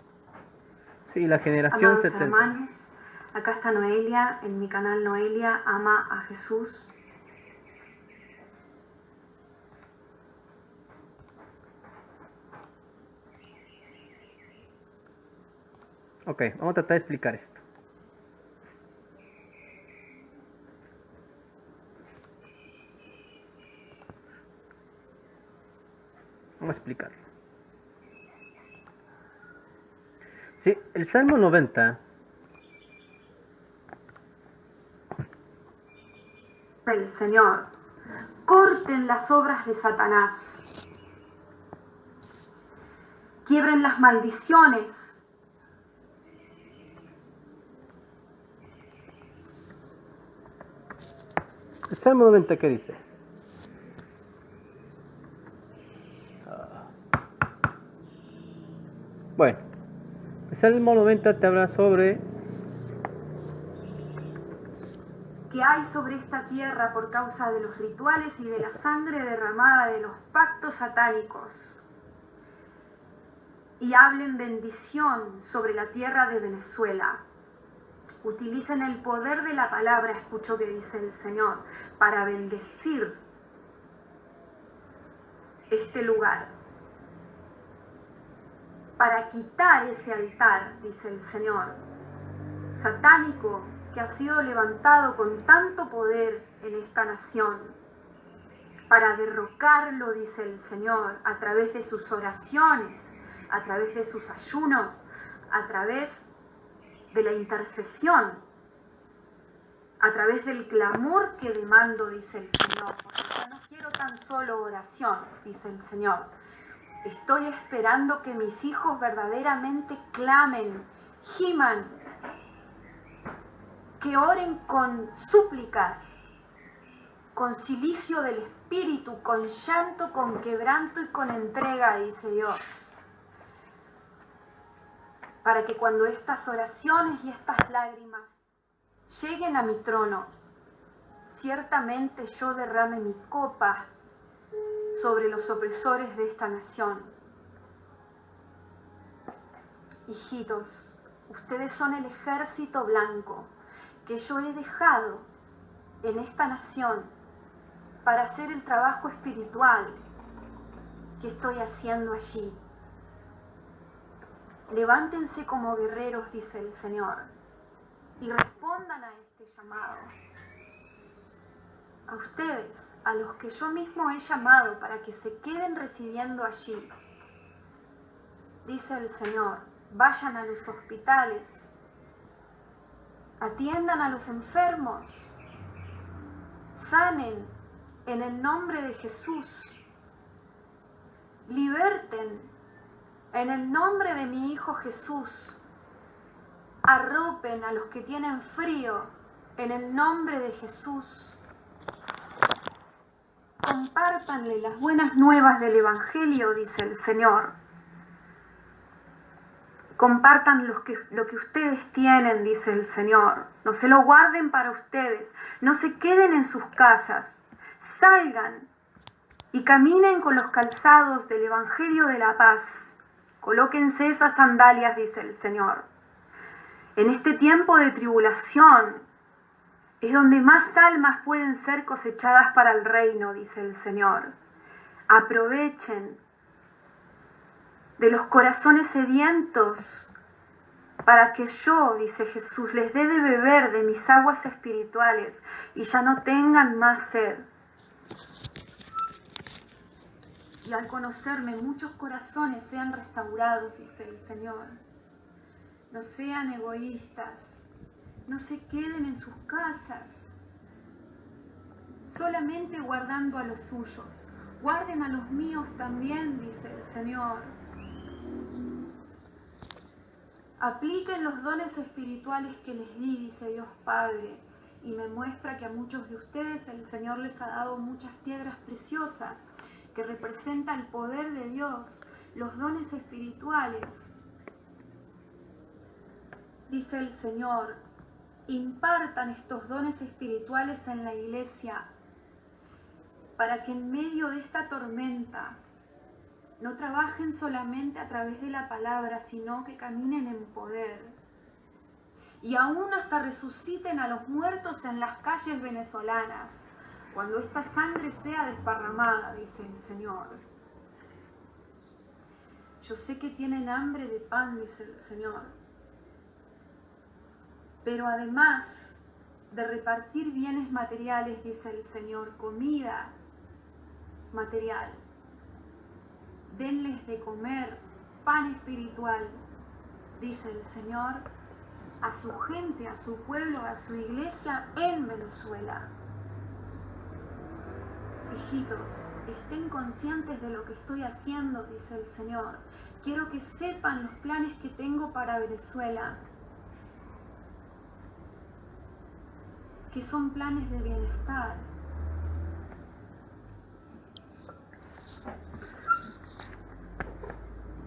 Sí, la generación Amados 70. hermanos, acá está Noelia, en mi canal Noelia Ama a Jesús. Ok, vamos a tratar de explicar esto. Vamos a explicarlo. Sí, el Salmo 90. El Señor, corten las obras de Satanás, quiebren las maldiciones, El Salmo 90, ¿qué dice? Bueno, el Salmo 90 te habla sobre que hay sobre esta tierra por causa de los rituales y de la sangre derramada de los pactos satánicos. Y hablen bendición sobre la tierra de Venezuela. Utilicen el poder de la palabra, escucho que dice el Señor, para bendecir este lugar. Para quitar ese altar, dice el Señor, satánico, que ha sido levantado con tanto poder en esta nación, para derrocarlo, dice el Señor, a través de sus oraciones, a través de sus ayunos, a través de la intercesión, a través del clamor que demando, dice el Señor, porque yo no quiero tan solo oración, dice el Señor. Estoy esperando que mis hijos verdaderamente clamen, giman, que oren con súplicas, con cilicio del Espíritu, con llanto, con quebranto y con entrega, dice Dios. Para que cuando estas oraciones y estas lágrimas lleguen a mi trono, ciertamente yo derrame mi copa sobre los opresores de esta nación. Hijitos, ustedes son el ejército blanco que yo he dejado en esta nación para hacer el trabajo espiritual que estoy haciendo allí. Levántense como guerreros, dice el Señor, y respondan a este llamado. A ustedes, a los que yo mismo he llamado para que se queden residiendo allí. Dice el Señor, vayan a los hospitales, atiendan a los enfermos, sanen en el nombre de Jesús, liberten en el nombre de mi Hijo Jesús, arropen a los que tienen frío en el nombre de Jesús. Compártanle las buenas nuevas del Evangelio, dice el Señor. Compartan lo que ustedes tienen, dice el Señor. No se lo guarden para ustedes. No se queden en sus casas. Salgan y caminen con los calzados del Evangelio de la paz. Colóquense esas sandalias, dice el Señor. En este tiempo de tribulación es donde más almas pueden ser cosechadas para el reino, dice el Señor. Aprovechen de los corazones sedientos para que yo, dice Jesús, les dé de beber de mis aguas espirituales y ya no tengan más sed. Y al conocerme, muchos corazones sean restaurados, dice el Señor. No sean egoístas, no se queden en sus casas, solamente guardando a los suyos. Guarden a los míos también, dice el Señor. Apliquen los dones espirituales que les di, dice Dios Padre, y me muestra que a muchos de ustedes el Señor les ha dado muchas piedras preciosas que representan el poder de Dios, los dones espirituales. Dice el Señor, impartan estos dones espirituales en la iglesia para que en medio de esta tormenta no trabajen solamente a través de la palabra, sino que caminen en poder. Y aún hasta resuciten a los muertos en las calles venezolanas, cuando esta sangre sea desparramada, dice el Señor. Yo sé que tienen hambre de pan, dice el Señor. Pero además de repartir bienes materiales, dice el Señor, comida material, denles de comer pan espiritual, dice el Señor, a su gente, a su pueblo, a su iglesia en Venezuela. Hijitos, estén conscientes de lo que estoy haciendo, dice el Señor. Quiero que sepan los planes que tengo para Venezuela, que son planes de bienestar.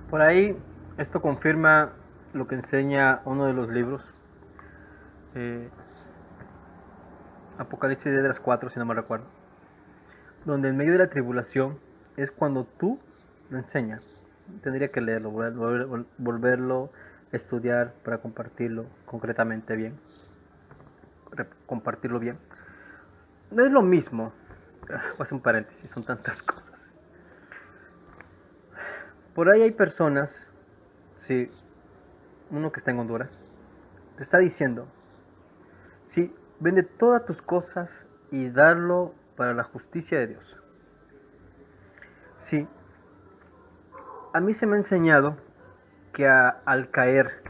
Por ahí, esto confirma lo que enseña uno de los libros, Apocalipsis de las 4, si no me recuerdo, donde en medio de la tribulación es cuando tú lo enseñas. Tendría que leerlo, volverlo a estudiar para compartirlo concretamente bien, compartirlo bien. No es lo mismo, voy a hacer un paréntesis, son tantas cosas. Por ahí hay personas, sí, uno que está en Honduras, te está diciendo, sí, vende todas tus cosas y darlo para la justicia de Dios. Sí, a mí se me ha enseñado que al caer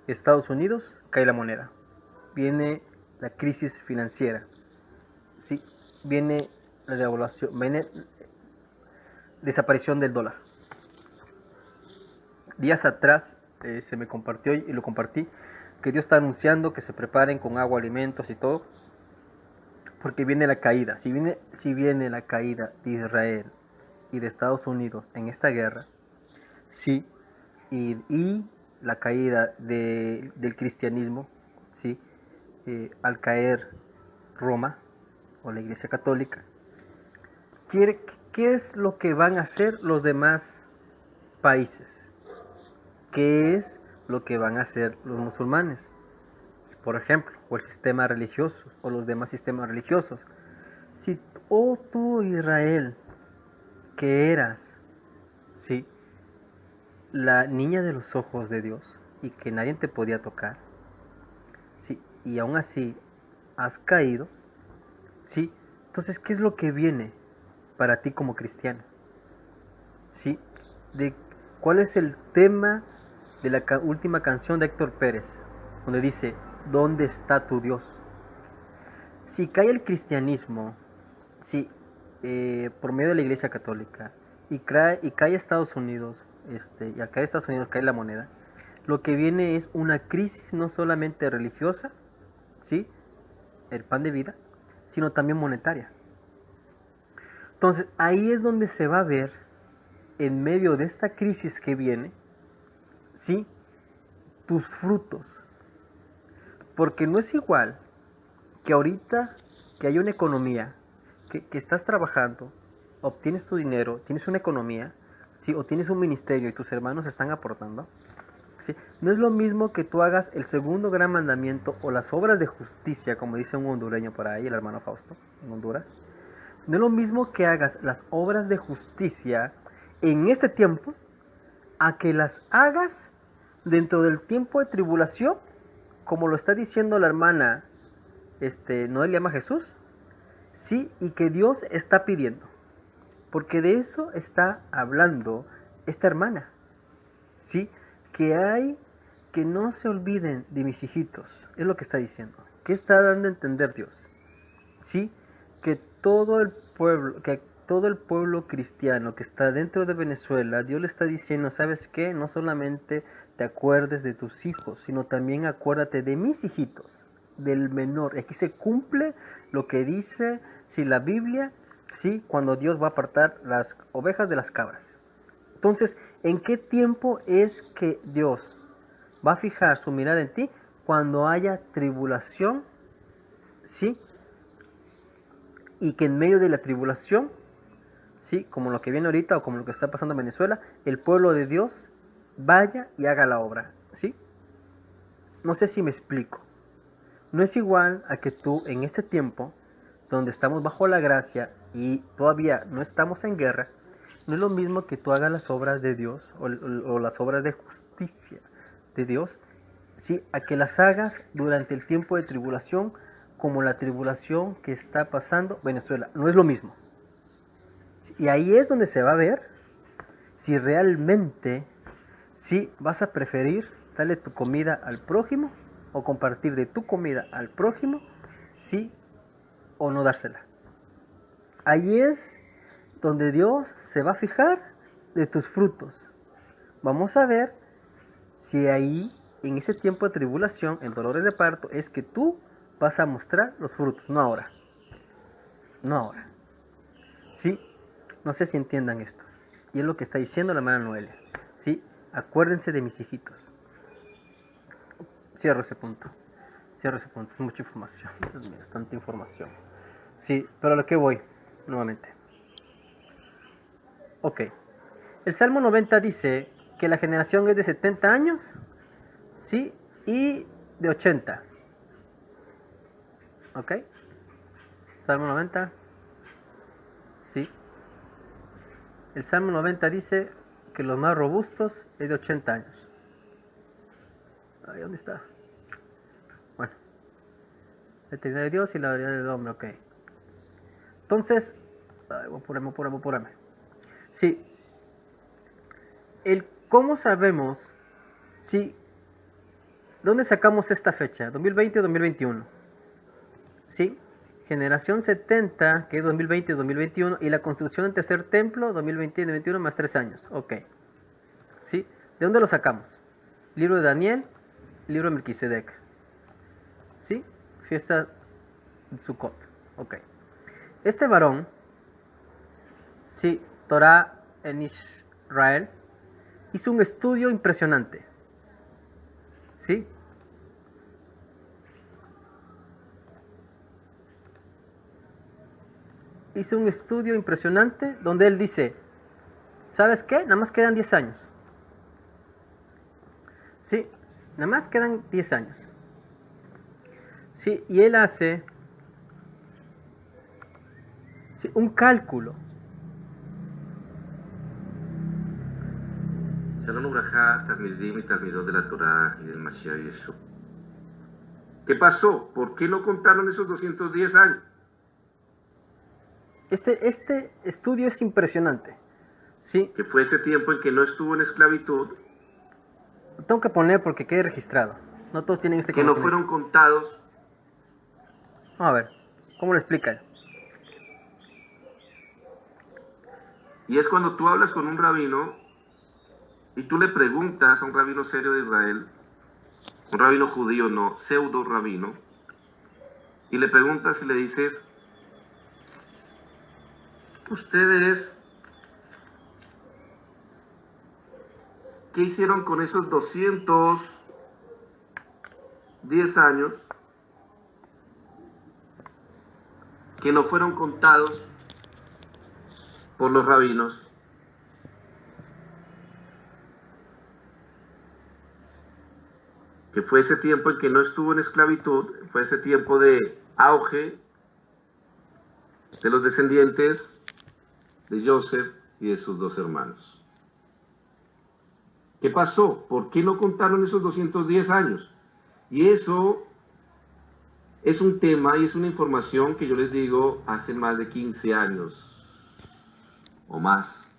Estados Unidos, cae la moneda. Viene la crisis financiera, sí, viene la devaluación, viene desaparición del dólar. Días atrás se me compartió y lo compartí, que Dios está anunciando que se preparen con agua, alimentos y todo, porque viene la caída. Si viene la caída de Israel y de Estados Unidos en esta guerra, sí, y la caída del cristianismo, sí, al caer Roma o la Iglesia Católica, ¿qué es lo que van a hacer los demás países? ¿Qué es lo que van a hacer los musulmanes? Por ejemplo, o el sistema religioso, o los demás sistemas religiosos. Si, tú Israel, que eras, sí, la niña de los ojos de Dios, y que nadie te podía tocar, sí, y aún así has caído, sí, entonces, ¿qué es lo que viene para ti como cristiano? Sí, ¿cuál es el tema de la última canción de Héctor Pérez, donde dice, ¿dónde está tu Dios? Si cae el cristianismo, sí, por medio de la Iglesia Católica, y cae Estados Unidos, y al caer Estados Unidos cae la moneda, lo que viene es una crisis no solamente religiosa, sí, el pan de vida, sino también monetaria. Entonces, ahí es donde se va a ver, en medio de esta crisis que viene, sí, tus frutos. Porque no es igual que ahorita que hay una economía, que estás trabajando, obtienes tu dinero, tienes una economía, sí, o tienes un ministerio y tus hermanos están aportando, ¿sí? No es lo mismo que tú hagas el segundo gran mandamiento o las obras de justicia, como dice un hondureño por ahí, el hermano Fausto, en Honduras. No es lo mismo que hagas las obras de justicia en este tiempo a que las hagas dentro del tiempo de tribulación, como lo está diciendo la hermana Noelia Ama Jesús, sí, y que Dios está pidiendo, porque de eso está hablando esta hermana, sí, que no se olviden de mis hijitos, es lo que está diciendo. ¿Qué está dando a entender Dios? Sí, que todo el pueblo cristiano que está dentro de Venezuela, Dios le está diciendo, ¿sabes qué? No solamente te acuerdes de tus hijos, sino también acuérdate de mis hijitos, del menor. Aquí se cumple lo que dice, si la Biblia, sí, cuando Dios va a apartar las ovejas de las cabras. Entonces, ¿en qué tiempo es que Dios va a fijar su mirada en ti? Cuando haya tribulación, sí, y que en medio de la tribulación, sí, como lo que viene ahorita o como lo que está pasando en Venezuela, el pueblo de Dios vaya y haga la obra, ¿sí? No sé si me explico. No es igual a que tú en este tiempo, donde estamos bajo la gracia y todavía no estamos en guerra, no es lo mismo que tú hagas las obras de Dios o las obras de justicia de Dios, ¿sí? A que las hagas durante el tiempo de tribulación, como la tribulación que está pasando Venezuela. No es lo mismo. Y ahí es donde se va a ver si realmente si vas a preferir darle tu comida al prójimo o compartir de tu comida al prójimo, sí o no dársela. Ahí es donde Dios se va a fijar de tus frutos. Vamos a ver si ahí, en ese tiempo de tribulación, en dolores de parto, es que tú vas a mostrar los frutos, no ahora. No ahora. ¿Sí? No sé si entiendan esto. Y es lo que está diciendo la hermana Noelia. ¿Sí? Acuérdense de mis hijitos. Cierro ese punto. Es mucha información. Dios mío, es tanta información. Sí, pero a lo que voy, nuevamente. Ok. El Salmo 90 dice que la generación es de 70 años, ¿sí? Y de 80. ¿Ok? Salmo 90. Sí. El Salmo 90 dice que los más robustos es de 80 años. Ay, ¿dónde está? Bueno. La eternidad de Dios y la variedad del hombre, ok. Entonces, apúrame. Sí. ¿Cómo sabemos si dónde sacamos esta fecha? ¿2020 o 2021? Sí. Generación 70, que es 2020 y 2021, y la construcción del tercer templo, 2020 y 2021, más 3 años. Ok. ¿Sí? ¿De dónde lo sacamos? Libro de Daniel, libro de Melquisedec. ¿Sí? Fiesta de Sukkot. Ok. Este varón, sí, Torah en Israel, hizo un estudio impresionante. ¿Sí? Hizo un estudio impresionante donde él dice, ¿sabes qué? Nada más quedan 10 años. Sí, nada más quedan 10 años. Sí, y él hace un cálculo. Shalom Ubrajá, Talmidim y Talmidot de la Torah y del Mashiach Yeshua. ¿Qué pasó? ¿Por qué no contaron esos 210 años? Este estudio es impresionante. ¿Sí? Que fue ese tiempo en que no estuvo en esclavitud. Lo tengo que poner porque quede registrado. No todos tienen este que no conocimiento. fueron contados. Vamos a ver, ¿cómo lo explican? Y es cuando tú hablas con un rabino y tú le preguntas a un rabino serio de Israel, un rabino judío, no, pseudo rabino, y le preguntas y le dices, ustedes, ¿qué hicieron con esos 210 años que no fueron contados por los rabinos? que fue ese tiempo en que no estuvo en esclavitud, fue ese tiempo de auge de los descendientes de Joseph y de sus dos hermanos. ¿Qué pasó? ¿Por qué no contaron esos 210 años? Y eso es un tema y es una información que yo les digo hace más de 15 años o más.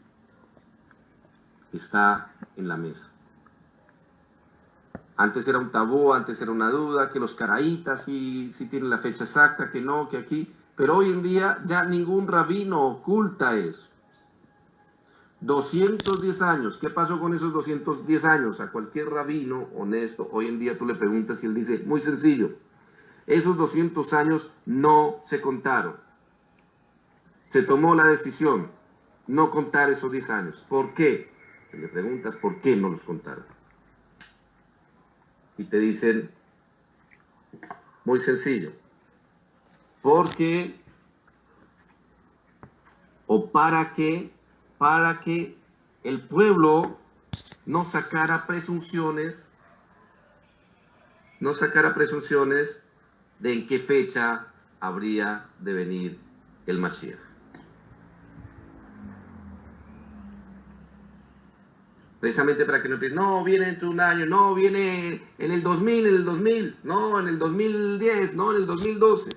Está en la mesa. Antes era un tabú, antes era una duda, que los caraítas sí tienen la fecha exacta, que no, que aquí. Pero hoy en día ya ningún rabino oculta eso. 210 años. ¿Qué pasó con esos 210 años? A cualquier rabino honesto, hoy en día tú le preguntas y él dice, muy sencillo, esos 200 años no se contaron. Se tomó la decisión no contar esos 10 años. ¿Por qué? Te le preguntas, ¿por qué no los contaron? Y te dicen, muy sencillo, porque o para que el pueblo no sacara presunciones de en qué fecha habría de venir el Mashiach. Precisamente para que no piensen, no, viene dentro de un año, no, viene en el 2000, no, en el 2010, no, en el 2012.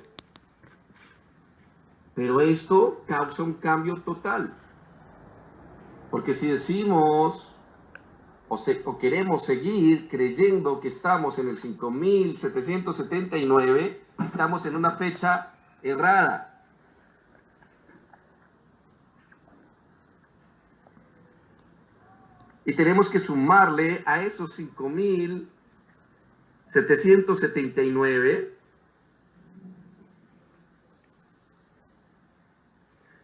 Pero esto causa un cambio total. Porque si decimos o queremos seguir creyendo que estamos en el 5779, estamos en una fecha errada. Y tenemos que sumarle a esos 5779,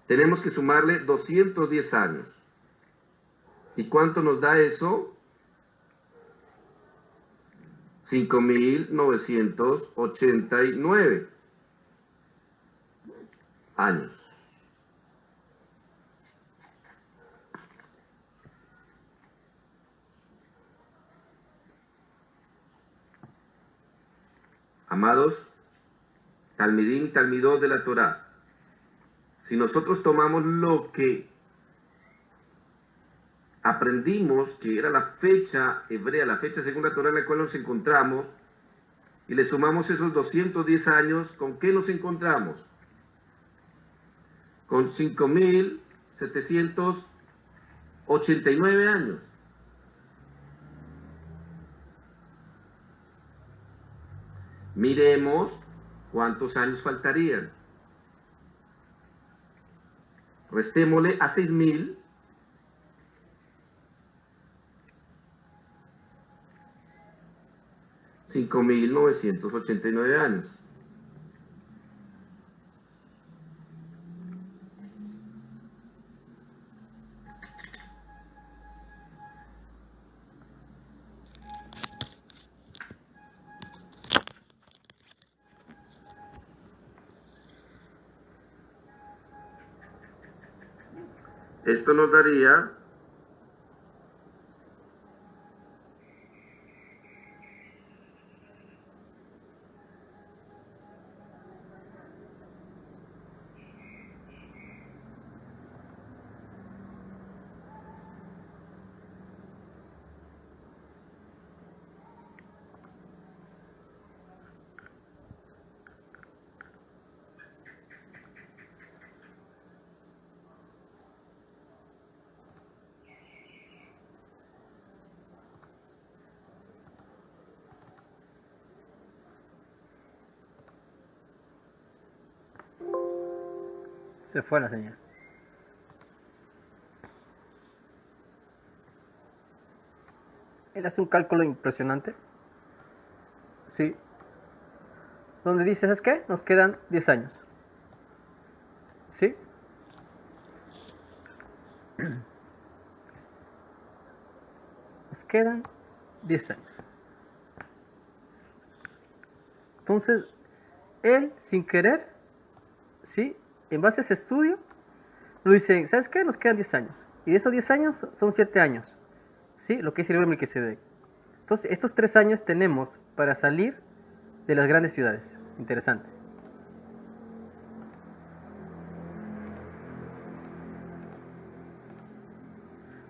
tenemos que sumarle 210 años. ¿Y cuánto nos da eso? 5989 años. Amados, Talmidim y Talmidot de la Torá, si nosotros tomamos lo que aprendimos, que era la fecha hebrea, la fecha según la Torá en la cual nos encontramos, y le sumamos esos 210 años, ¿con qué nos encontramos? Con 5789 años. Miremos cuántos años faltarían. Restémosle a 6000. $5,989 años. Esto nos daría Se fue la señal. Él hace un cálculo impresionante. Sí. Donde dice, ¿sabes qué? Nos quedan 10 años. ¿Sí? Nos quedan 10 años. Entonces, él, sin querer, ¿sí? En base a ese estudio, nos dice, ¿sabes qué? Nos quedan 10 años. Y de esos 10 años son 7 años. ¿Sí? Lo que es el Melquisedec. Entonces, estos 3 años tenemos para salir de las grandes ciudades. Interesante.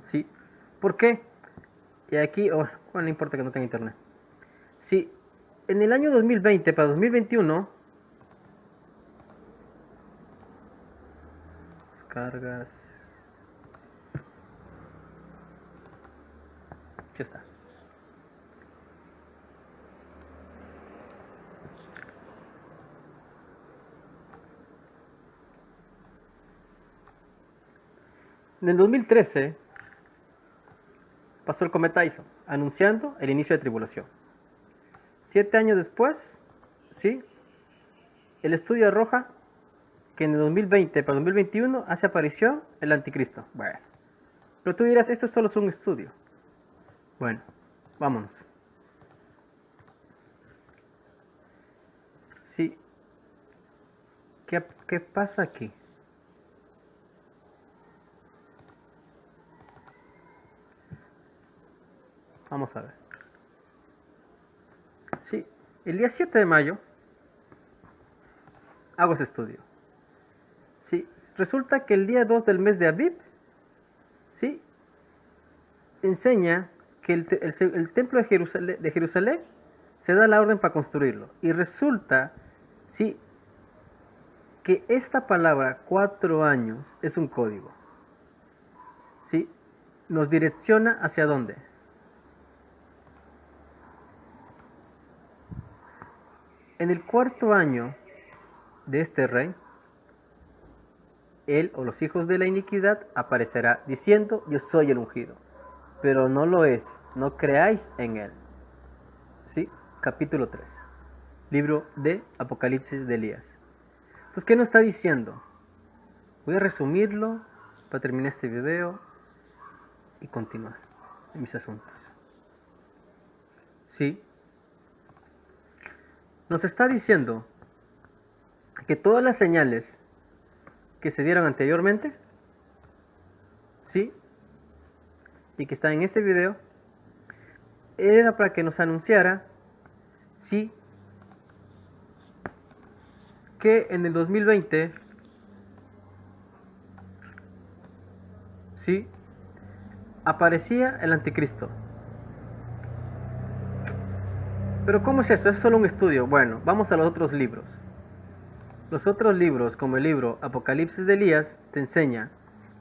¿Sí? ¿Por qué? Y aquí, bueno, no importa que no tenga internet. Sí, en el año 2020 para 2021, descargas, ya está. En el 2013 pasó el cometa ISO, anunciando el inicio de tribulación. 7 años después, ¿sí? El estudio arroja que en el 2020 para 2021 hace aparición el anticristo. Bueno, pero tú dirás, esto solo es un estudio. Bueno, vámonos. Sí. ¿Qué pasa aquí? Vamos a ver. Sí, el día 7 de mayo hago ese estudio. Sí, resulta que el día 2 del mes de Aviv, sí, enseña que el templo de Jerusalén se da la orden para construirlo. Y resulta, sí, que esta palabra 4 años es un código. ¿Sí? Nos direcciona hacia dónde. En el 4.º año de este rey, él o los hijos de la iniquidad aparecerá diciendo, yo soy el ungido. Pero no lo es, no creáis en él. ¿Sí? Capítulo 3. Libro de Apocalipsis de Elías. Entonces, ¿qué nos está diciendo? Voy a resumirlo para terminar este video y continuar en mis asuntos. ¿Sí? Nos está diciendo que todas las señales que se dieron anteriormente, ¿sí? Y que están en este video, era para que nos anunciara, ¿sí? Que en el 2020, ¿sí? Aparecía el anticristo. Pero ¿cómo es eso? Es solo un estudio. Bueno, vamos a los otros libros. Los otros libros, como el libro Apocalipsis de Elías, te enseña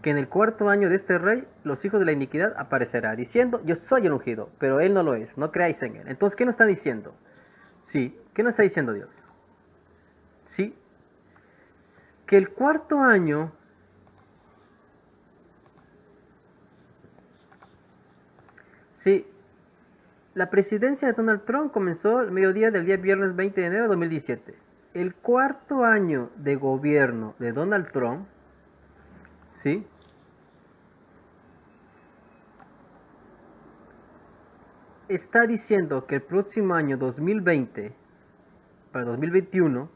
que en el 4.º año de este rey, los hijos de la iniquidad aparecerá, diciendo, yo soy el ungido, pero él no lo es, no creáis en él. Entonces, ¿qué nos está diciendo? Sí, ¿qué nos está diciendo Dios? Sí, que el 4.º año sí, la presidencia de Donald Trump comenzó el mediodía del día viernes 20 de enero de 2017. El 4.º año de gobierno de Donald Trump, ¿sí? Está diciendo que el próximo año 2020, para 2021,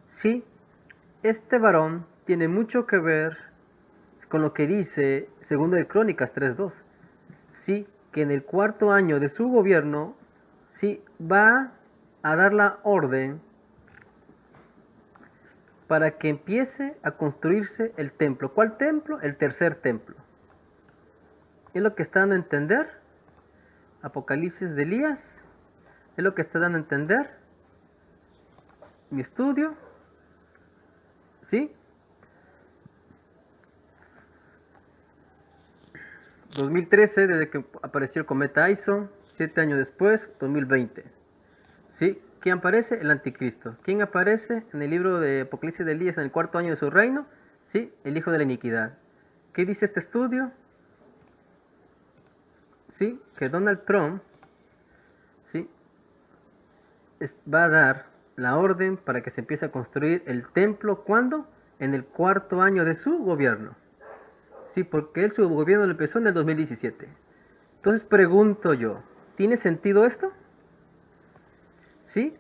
sí, este varón tiene mucho que ver con lo que dice segundo de Crónicas 3.2, sí, que en el 4.º año de su gobierno, sí, va a dar la orden para que empiece a construirse el templo. ¿Cuál templo? El tercer templo. Es lo que está dando a entender Apocalipsis de Elías. Es lo que está dando a entender mi estudio. ¿Sí? 2013, desde que apareció el cometa ISO. 7 años después, 2020. ¿Sí? ¿Quién aparece? El anticristo. ¿Quién aparece en el libro de Apocalipsis de Elías en el 4.º año de su reino? ¿Sí? El hijo de la iniquidad. ¿Qué dice este estudio? ¿Sí? Que Donald Trump, ¿sí? Va a dar la orden para que se empiece a construir el templo. ¿Cuándo? En el 4.º año de su gobierno. Sí, porque su gobierno lo empezó en el 2017. Entonces pregunto yo, ¿tiene sentido esto? ¿Sí?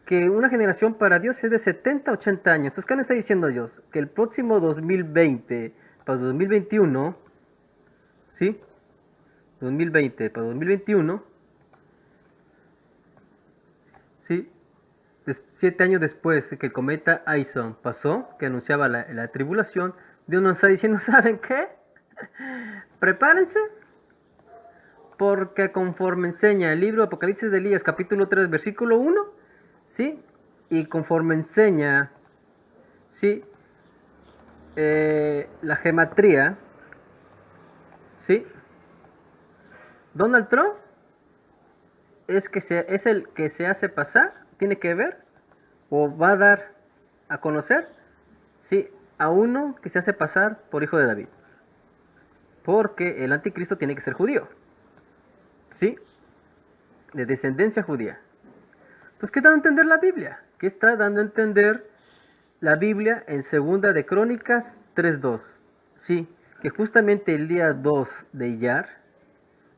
Que una generación para Dios es de 70 a 80 años. Entonces, ¿qué me está diciendo Dios? Que el próximo 2020 para 2021, ¿sí? 2020 para 2021, ¿sí? 7 años después de que el cometa Aison pasó, que anunciaba la tribulación, Dios nos está diciendo, ¿saben qué? Prepárense, porque conforme enseña el libro de Apocalipsis de Elías, capítulo 3, versículo 1, ¿sí? Y conforme enseña, ¿sí? La gematría, ¿sí? Donald Trump es el que se hace pasar, tiene que ver, o va a dar a conocer, ¿sí? A uno que se hace pasar por hijo de David. Porque el anticristo tiene que ser judío, ¿sí? De descendencia judía. Entonces, ¿qué está dando a entender la Biblia? ¿Qué está dando a entender la Biblia en 2 de Crónicas 3:2? Sí, que justamente el día 2 de Iyar,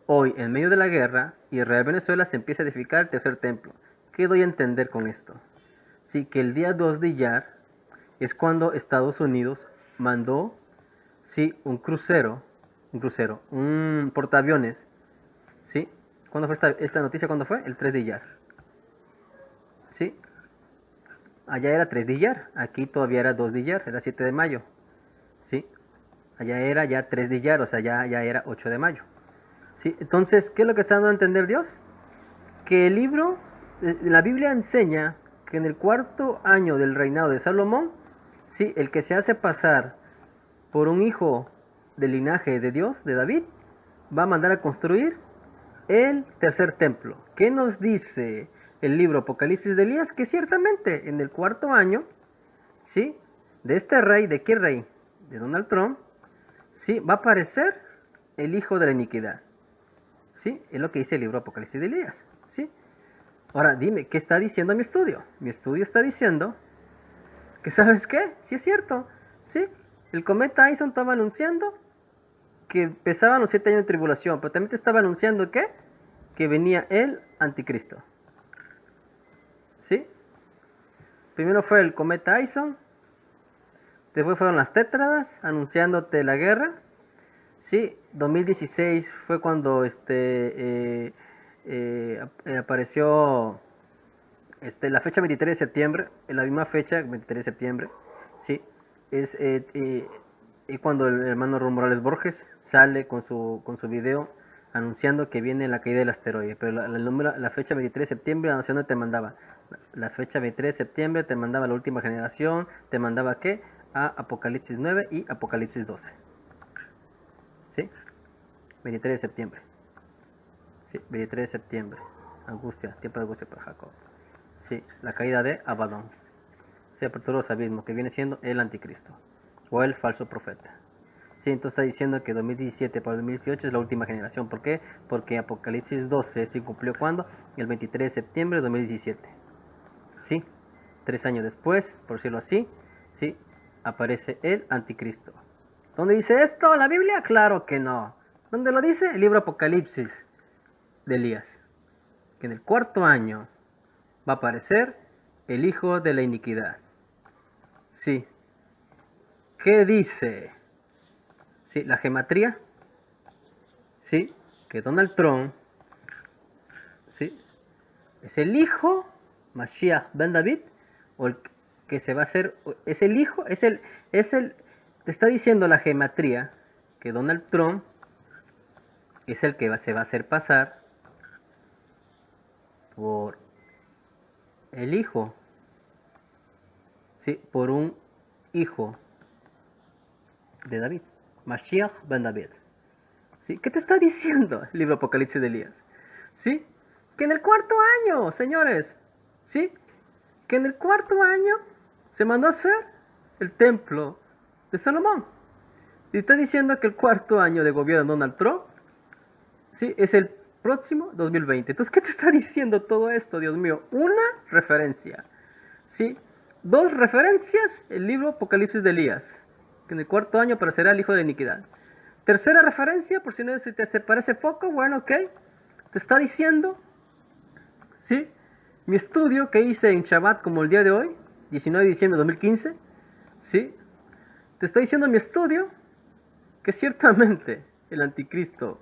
hoy en medio de la guerra, Israel-Venezuela se empieza a edificar el tercer templo. ¿Qué doy a entender con esto? Sí, que el día 2 de Iyar es cuando Estados Unidos mandó, sí, un portaaviones, ¿sí? ¿Cuándo fue esta noticia? ¿Cuándo fue? El 3 de Iyar, ¿sí? Allá era 3 de Iyar, aquí todavía era 2 de Iyar, era 7 de mayo, ¿sí? Allá era ya 3 de Iyar, o sea, ya era 8 de mayo, ¿sí? Entonces, ¿qué es lo que está dando a entender Dios? Que el libro, la Biblia enseña que en el 4.º año del reinado de Salomón, ¿sí? El que se hace pasar por un hijo del linaje de Dios, de David, va a mandar a construir el tercer templo. ¿Qué nos dice el libro Apocalipsis de Elías? Que ciertamente en el 4.º año, ¿sí? De este rey, ¿de qué rey? De Donald Trump, ¿sí? Va a aparecer el hijo de la iniquidad, ¿sí? Es lo que dice el libro Apocalipsis de Elías, ¿sí? Ahora dime, ¿qué está diciendo mi estudio? Mi estudio está diciendo que, ¿sabes qué? Sí es cierto, ¿sí? El cometa Aison estaba anunciando que empezaban los 7 años de tribulación, pero también te estaba anunciando que venía el anticristo, ¿sí? Primero fue el cometa Aison, después fueron las tétradas anunciándote la guerra, ¿sí? 2016 fue cuando apareció la fecha 23 de septiembre, en la misma fecha, 23 de septiembre, ¿sí? Es cuando el hermano Ron Morales Borges sale con su video anunciando que viene la caída del asteroide. Pero la fecha 23 de septiembre, ¿hacia dónde te mandaba? La fecha 23 de septiembre te mandaba la última generación, te mandaba ¿qué? A Apocalipsis 9 y Apocalipsis 12. ¿Sí? 23 de septiembre. Sí, 23 de septiembre. Angustia, tiempo de angustia para Jacob. Sí, la caída de Abadón. Se aperturó los abismos, que viene siendo el anticristo o el falso profeta. Sí, entonces está diciendo que 2017 para 2018 es la última generación. ¿Por qué? Porque Apocalipsis 12 se cumplió ¿cuándo? El 23 de septiembre de 2017. Sí, 3 años después, por decirlo así, sí, aparece el anticristo. ¿Dónde dice esto? ¿La Biblia? Claro que no. ¿Dónde lo dice? El libro Apocalipsis de Elías. Que en el 4.º año va a aparecer el hijo de la iniquidad. Sí. ¿Qué dice? Sí, la gematría. Sí, que Donald Trump, sí, es el hijo Mashiach ben David, o el que se va a hacer, es el hijo, te está diciendo la gematría que Donald Trump es el que se va a hacer pasar por el hijo, sí, por un hijo de David, Mashiach ben David. ¿Sí? ¿Qué te está diciendo el libro Apocalipsis de Elías? ¿Sí? Que en el 4.º año, señores, ¿sí? Que en el 4.º año se mandó a hacer el templo de Salomón. Y está diciendo que el 4.º año de gobierno de Donald Trump, ¿sí? Es el próximo 2020. Entonces, ¿qué te está diciendo todo esto, Dios mío? Una referencia, ¿sí? 2 referencias, el libro Apocalipsis de Elías, que en el 4.º año aparecerá el hijo de iniquidad. Tercera referencia, por si no se te parece poco, bueno, ok, te está diciendo, ¿sí? Mi estudio que hice en Shabbat como el día de hoy, 19 de diciembre de 2015, ¿sí? Te está diciendo mi estudio que ciertamente el anticristo,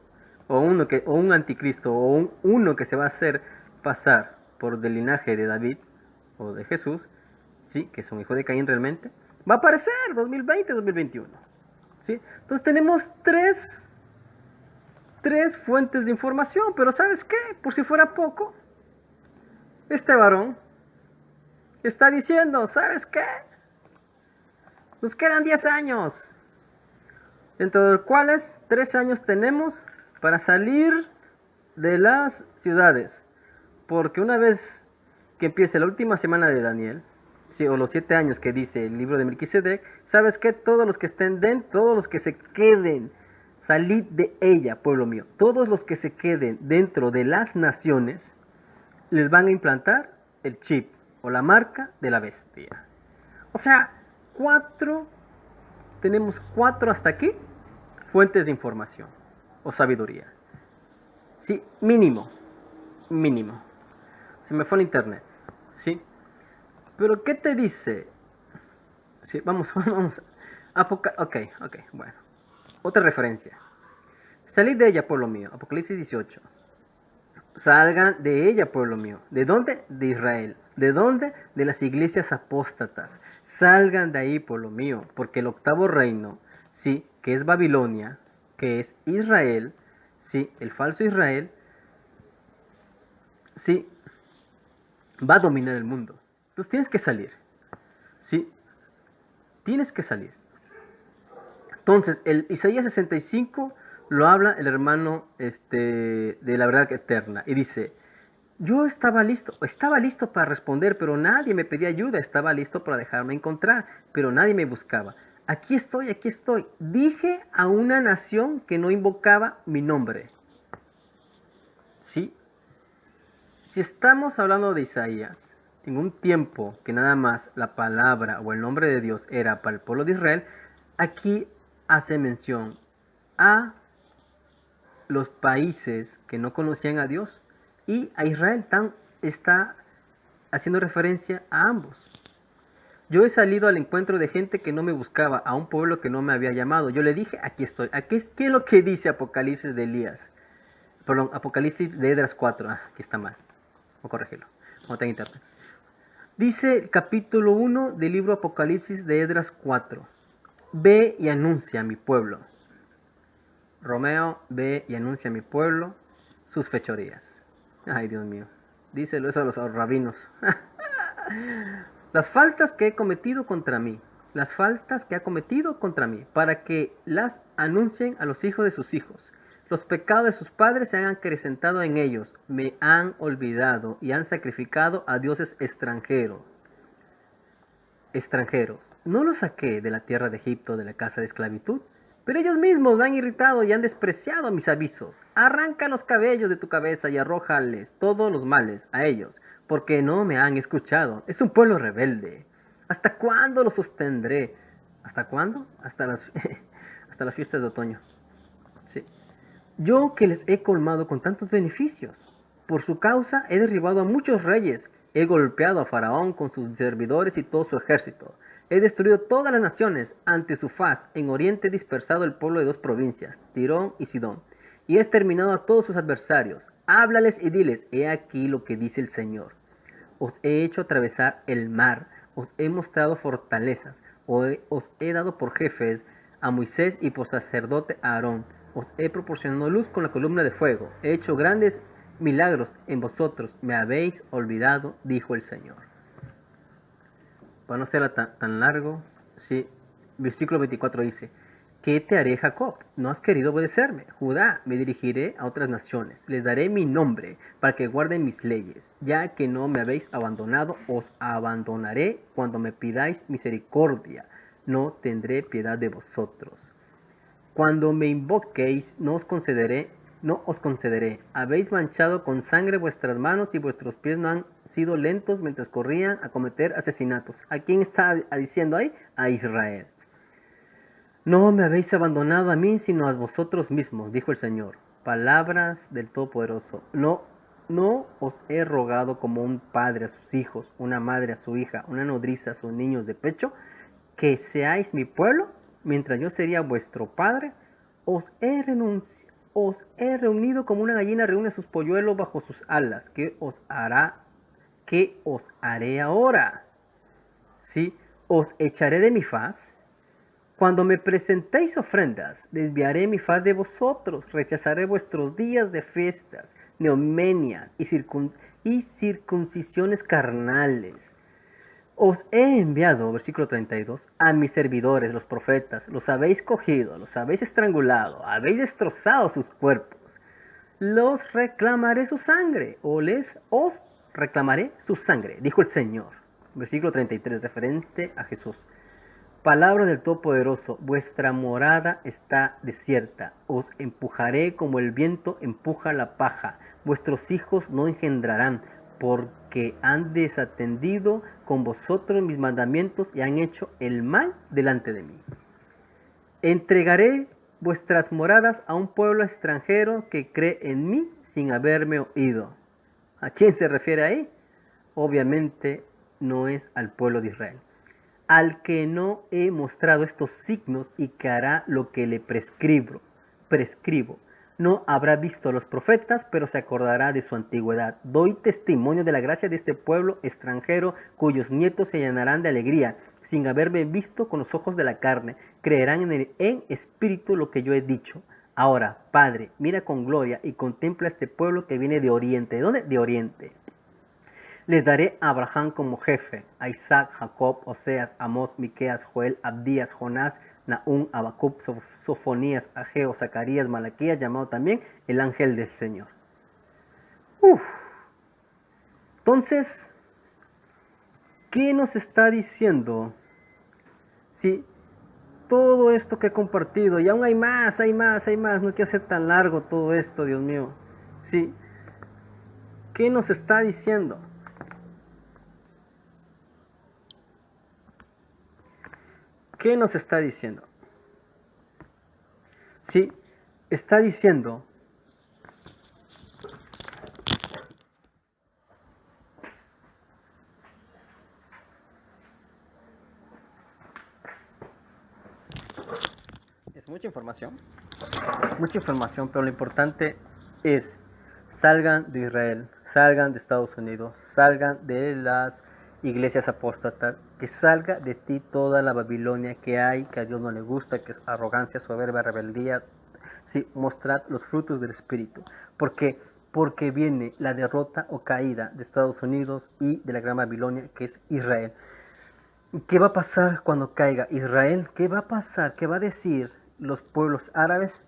o un anticristo, o uno que se va a hacer pasar por del linaje de David o de Jesús, sí, que es un hijo de Caín realmente, va a aparecer 2020-2021. ¿Sí? Entonces tenemos tres fuentes de información, pero ¿sabes qué? Por si fuera poco, este varón está diciendo, ¿sabes qué? Nos quedan 10 años, dentro de los cuales 3 años tenemos para salir de las ciudades, porque una vez que empiece la última semana de Daniel, sí, o los 7 años que dice el libro de Melquisedec, ¿sabes qué? Todos los que estén dentro, todos los que se queden, salid de ella, pueblo mío, todos los que se queden dentro de las naciones, les van a implantar el chip o la marca de la bestia. O sea, tenemos 4 hasta aquí fuentes de información o sabiduría. Sí, mínimo. Se me fue el internet. Sí. Pero ¿qué te dice? Sí, vamos. Ok, bueno. Otra referencia. Salid de ella, pueblo mío. Apocalipsis 18. Salgan de ella, pueblo mío. ¿De dónde? De Israel. ¿De dónde? De las iglesias apóstatas. Salgan de ahí, pueblo mío. Porque el octavo reino, sí, que es Babilonia, que es Israel, sí, el falso Israel, sí, va a dominar el mundo. Entonces tienes que salir. Sí, tienes que salir. Entonces, el Isaías 65 lo habla el hermano de la verdad eterna. Y dice, yo estaba listo para responder, pero nadie me pedía ayuda. Estaba listo para dejarme encontrar, pero nadie me buscaba. Aquí estoy. Dije a una nación que no invocaba mi nombre. ¿Sí? Si estamos hablando de Isaías, en un tiempo que nada más la palabra o el nombre de Dios era para el pueblo de Israel, aquí hace mención a los países que no conocían a Dios y a Israel está haciendo referencia a ambos. Yo he salido al encuentro de gente que no me buscaba, a un pueblo que no me había llamado. Yo le dije, aquí estoy. ¿Qué es lo que dice Apocalipsis de Elías? Perdón, Apocalipsis de Esdras 4. Aquí está mal. Voy a corregirlo. No tengo internet. Dice el capítulo 1 del libro Apocalipsis de Esdras 4. Ve y anuncia a mi pueblo. Romeo, ve y anuncia a mi pueblo sus fechorías. Ay, Dios mío. Díselo eso a los rabinos. Las faltas que he cometido contra mí. Las faltas que ha cometido contra mí. Para que las anuncien a los hijos de sus hijos. Los pecados de sus padres se han acrecentado en ellos. Me han olvidado y han sacrificado a dioses extranjeros. No los saqué de la tierra de Egipto, de la casa de esclavitud, pero ellos mismos me han irritado y han despreciado mis avisos. Arranca los cabellos de tu cabeza y arrójales todos los males a ellos, porque no me han escuchado. Es un pueblo rebelde. ¿Hasta cuándo lo sostendré? ¿Hasta cuándo? Hasta las fiestas de otoño. Sí. Yo que les he colmado con tantos beneficios. Por su causa he derribado a muchos reyes. He golpeado a Faraón con sus servidores y todo su ejército. He destruido todas las naciones ante su faz. En Oriente he dispersado el pueblo de 2 provincias, Tirón y Sidón. Y he exterminado a todos sus adversarios. Háblales y diles, he aquí lo que dice el Señor. Os he hecho atravesar el mar. Os he mostrado fortalezas. Os he dado por jefes a Moisés y por sacerdote a Aarón. Os he proporcionado luz con la columna de fuego. He hecho grandes milagros en vosotros. Me habéis olvidado, dijo el Señor. Para no ser tan largo, sí, versículo 24 dice, ¿qué te haré, Jacob? No has querido obedecerme. Judá, me dirigiré a otras naciones. Les daré mi nombre para que guarden mis leyes. Ya que no me habéis abandonado, os abandonaré cuando me pidáis misericordia. No tendré piedad de vosotros. Cuando me invoquéis, no os concederé. Habéis manchado con sangre vuestras manos y vuestros pies no han sido lentos mientras corrían a cometer asesinatos. ¿A quién está diciendo ahí? A Israel. No me habéis abandonado a mí, sino a vosotros mismos, dijo el Señor. Palabras del Todopoderoso. No os he rogado como un padre a sus hijos, una madre a su hija, una nodriza a sus niños de pecho, que seáis mi pueblo, mientras yo sería vuestro padre. Os he reunido como una gallina reúne sus polluelos bajo sus alas. ¿Qué os hará ¿qué os haré ahora? ¿Sí? ¿Os echaré de mi faz? Cuando me presentéis ofrendas, desviaré mi faz de vosotros, rechazaré vuestros días de fiestas, neomenias y circuncisiones carnales. Os he enviado, versículo 32, a mis servidores, los profetas, los habéis cogido, los habéis estrangulado, habéis destrozado sus cuerpos. Los reclamaré su sangre, os reclamaré su sangre, dijo el Señor. Versículo 33, referente a Jesús. Palabra del Todopoderoso, vuestra morada está desierta, os empujaré como el viento empuja la paja, vuestros hijos no engendrarán, porque han desatendido con vosotros mis mandamientos y han hecho el mal delante de mí. Entregaré vuestras moradas a un pueblo extranjero que cree en mí sin haberme oído. ¿A quién se refiere ahí? Obviamente no es al pueblo de Israel. Al que no he mostrado estos signos y que hará lo que le prescribo. No habrá visto a los profetas, pero se acordará de su antigüedad. Doy testimonio de la gracia de este pueblo extranjero, cuyos nietos se llenarán de alegría, sin haberme visto con los ojos de la carne. Creerán en espíritu lo que yo he dicho. Ahora, Padre, mira con gloria y contempla a este pueblo que viene de oriente. ¿De dónde? De oriente. Les daré a Abraham como jefe, a Isaac, Jacob, Oseas, Amós, Miqueas, Joel, Abdías, Jonás, Nahum, Habacuc, Sofonías, Ageo, Zacarías, Malaquías, llamado también el ángel del Señor. Entonces, ¿qué nos está diciendo? Sí, todo esto que he compartido, y aún hay más, no quiero hacer tan largo todo esto, Dios mío. Sí, ¿qué nos está diciendo? ¿Qué nos está diciendo? Sí, está diciendo es mucha información, pero lo importante es salgan de Israel, salgan de Estados Unidos, salgan de las iglesias apóstatas, que salga de ti toda la Babilonia que hay, que a Dios no le gusta, que es arrogancia, soberbia, rebeldía. Sí, mostrad los frutos del Espíritu. ¿Por qué? Porque viene la derrota o caída de Estados Unidos y de la gran Babilonia, que es Israel. ¿Qué va a pasar cuando caiga Israel? ¿Qué va a pasar? ¿Qué va a decir los pueblos árabes?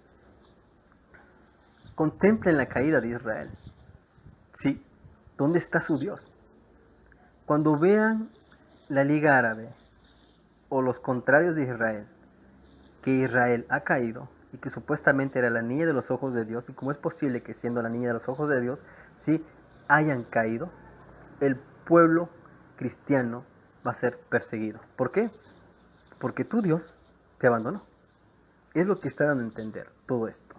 Contemplen la caída de Israel. Sí, ¿dónde está su Dios? Cuando vean la Liga Árabe o los contrarios de Israel, que Israel ha caído y que supuestamente era la niña de los ojos de Dios, y cómo es posible que siendo la niña de los ojos de Dios, sí hayan caído, el pueblo cristiano va a ser perseguido. ¿Por qué? Porque tu Dios te abandonó. Es lo que está dando a entender todo esto.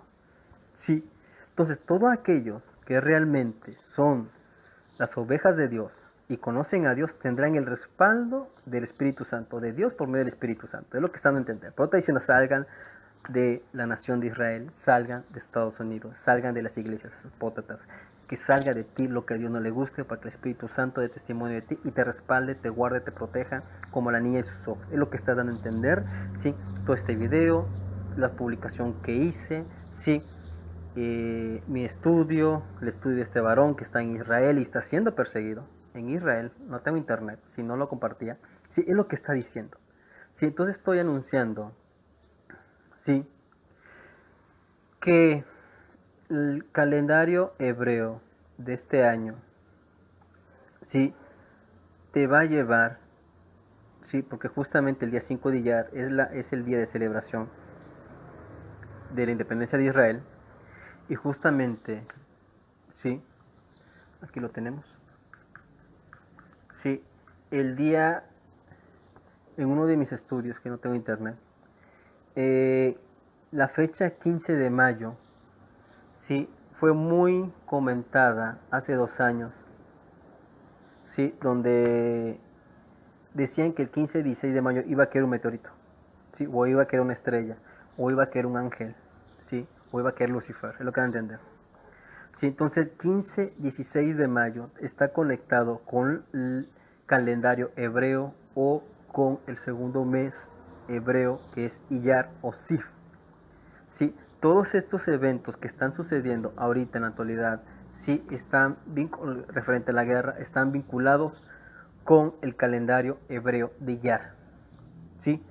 Sí, entonces todos aquellos que realmente son las ovejas de Dios y conocen a Dios tendrán el respaldo del Espíritu Santo, de Dios por medio del Espíritu Santo. Es lo que están a entender. Por eso está diciendo, salgan de la nación de Israel, salgan de Estados Unidos, salgan de las iglesias apóstatas, que salga de ti lo que a Dios no le guste, para que el Espíritu Santo dé testimonio de ti y te respalde, te guarde, te proteja como la niña de sus ojos. Es lo que está dando a entender, sí, todo este video, la publicación que hice, sí, mi estudio, el estudio de este varón que está en Israel y está siendo perseguido en Israel. No tengo internet, si no lo compartía. Sí, es lo que está diciendo. Sí, entonces estoy anunciando, sí, que el calendario hebreo de este año, sí, te va a llevar, sí, porque justamente el día 5 de Iyar es el día de celebración de la independencia de Israel. Y justamente, sí, aquí lo tenemos. Sí, el día, en uno de mis estudios, que no tengo internet, la fecha 15 de mayo, sí, fue muy comentada hace 2 años, sí, donde decían que el 15 y 16 de mayo iba a caer un meteorito, sí, o iba a caer una estrella, o iba a caer un ángel, sí, o iba a caer Lucifer, es lo que van a entender. Sí, entonces 15-16 de mayo está conectado con el calendario hebreo o con el segundo mes hebreo que es Iyar o Sif. Sí, todos estos eventos que están sucediendo ahorita en la actualidad, sí están referente a la guerra, están vinculados con el calendario hebreo de Iyar. ¿Sí?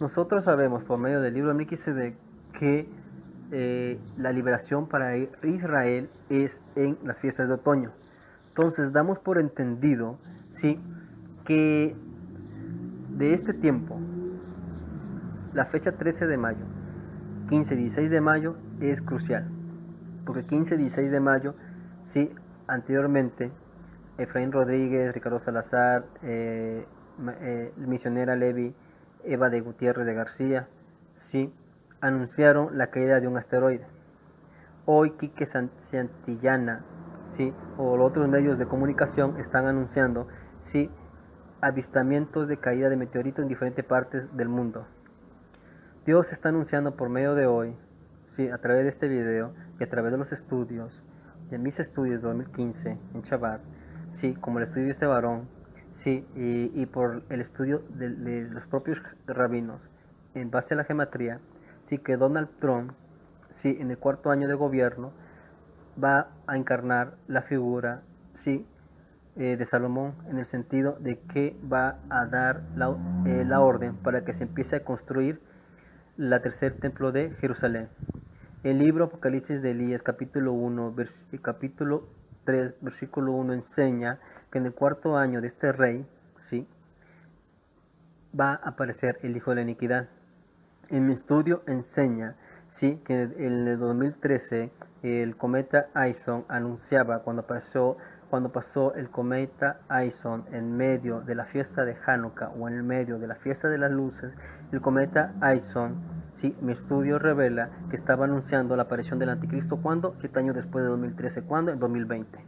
Nosotros sabemos por medio del libro de Melquisedec que la liberación para Israel es en las fiestas de otoño. Entonces damos por entendido, ¿sí?, que de este tiempo, la fecha 13 de mayo, 15-16 de mayo es crucial, porque 15-16 de mayo, sí, anteriormente, Efraín Rodríguez, Ricardo Salazar, misionera Levi, Eva de Gutiérrez de García, sí, anunciaron la caída de un asteroide. Hoy Quique Santillana, sí, o los otros medios de comunicación están anunciando, sí, avistamientos de caída de meteoritos en diferentes partes del mundo. Dios está anunciando por medio de hoy, sí, a través de este video y a través de los estudios, de mis estudios de 2015 en Shabbat, sí, como el estudio de este varón, sí, y por el estudio de los propios rabinos, en base a la gematría, sí, que Donald Trump, sí, en el cuarto año de gobierno, va a encarnar la figura, sí, de Salomón, en el sentido de que va a dar la orden para que se empiece a construir la tercer templo de Jerusalén. El libro Apocalipsis de Elías, capítulo 1, capítulo 3, versículo 1, enseña que en el cuarto año de este rey, ¿sí?, va a aparecer el hijo de la iniquidad. En mi estudio enseña, sí, que en el 2013 el cometa Aison anunciaba cuando pasó el cometa Aison en medio de la fiesta de Hanukkah o en medio de la fiesta de las luces, el cometa Aison, sí, mi estudio revela que estaba anunciando la aparición del anticristo. ¿Cuándo? 7 años después de 2013. ¿Cuándo? En 2020.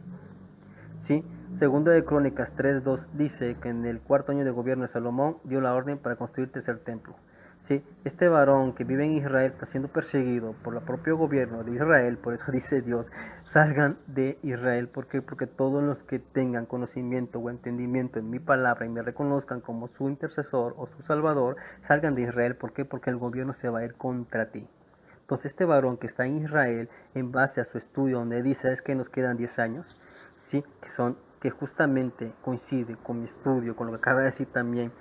Sí, segundo de Crónicas 3:2 dice que en el cuarto año de gobierno de Salomón dio la orden para construir el tercer templo. Sí, este varón que vive en Israel está siendo perseguido por el propio gobierno de Israel, por eso dice Dios, salgan de Israel. ¿Por qué? Porque todos los que tengan conocimiento o entendimiento en mi palabra y me reconozcan como su intercesor o su salvador, salgan de Israel. ¿Por qué? Porque el gobierno se va a ir contra ti. Entonces este varón que está en Israel, en base a su estudio, donde dice es que nos quedan 10 años, sí, que justamente coincide con mi estudio, con lo que acaba de decir también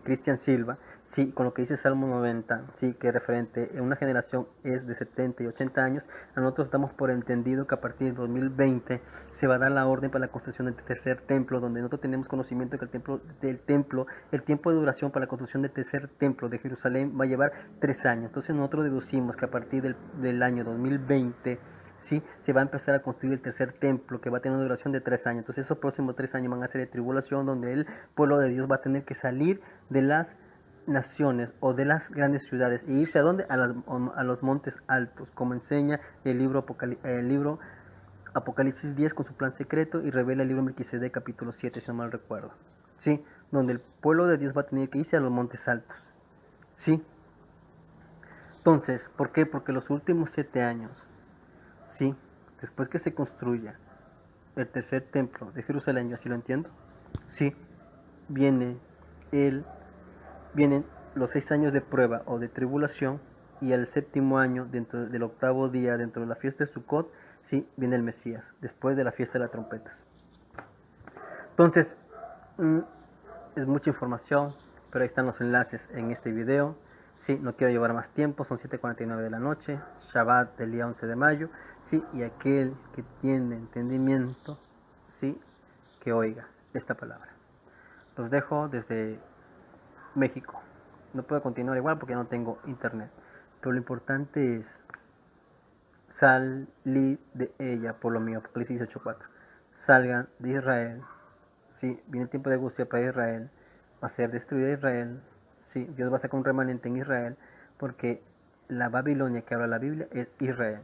Cristian Silva, sí, con lo que dice Salmo 90, sí, que referente en una generación es de 70 y 80 años. Nosotros damos por entendido que a partir de 2020 se va a dar la orden para la construcción del tercer templo, donde nosotros tenemos conocimiento que el tiempo de duración para la construcción del tercer templo de Jerusalén va a llevar 3 años. Entonces nosotros deducimos que a partir del año 2020, ¿sí?, se va a empezar a construir el tercer templo, que va a tener una duración de 3 años. Entonces esos próximos 3 años van a ser de tribulación, donde el pueblo de Dios va a tener que salir de las naciones o de las grandes ciudades e irse a donde, a los montes altos, como enseña el libro Apocalipsis 10 con su plan secreto, y revela el libro Melquisedec capítulo 7, si no mal recuerdo, ¿sí?, donde el pueblo de Dios va a tener que irse a los montes altos, ¿sí? Entonces, ¿por qué? Porque los últimos 7 años, sí, después que se construya el tercer templo de Jerusalén, yo así lo entiendo, sí, vienen los 6 años de prueba o de tribulación, y al séptimo año, dentro del octavo día, dentro de la fiesta de Sukkot, sí, viene el Mesías, después de la fiesta de las trompetas. Entonces, es mucha información, pero ahí están los enlaces en este video. Sí, no quiero llevar más tiempo, son 7:49 de la noche, Shabbat del día 11 de mayo, sí, y aquel que tiene entendimiento, sí, que oiga esta palabra. Los dejo desde México. No puedo continuar igual porque no tengo internet, pero lo importante es salir de ella por lo mío. Apocalipsis 18:4. Salgan de Israel. Sí, viene el tiempo de angustia para Israel. Va a ser destruida Israel. Sí, Dios va a sacar un remanente en Israel, porque la Babilonia que habla la Biblia es Israel.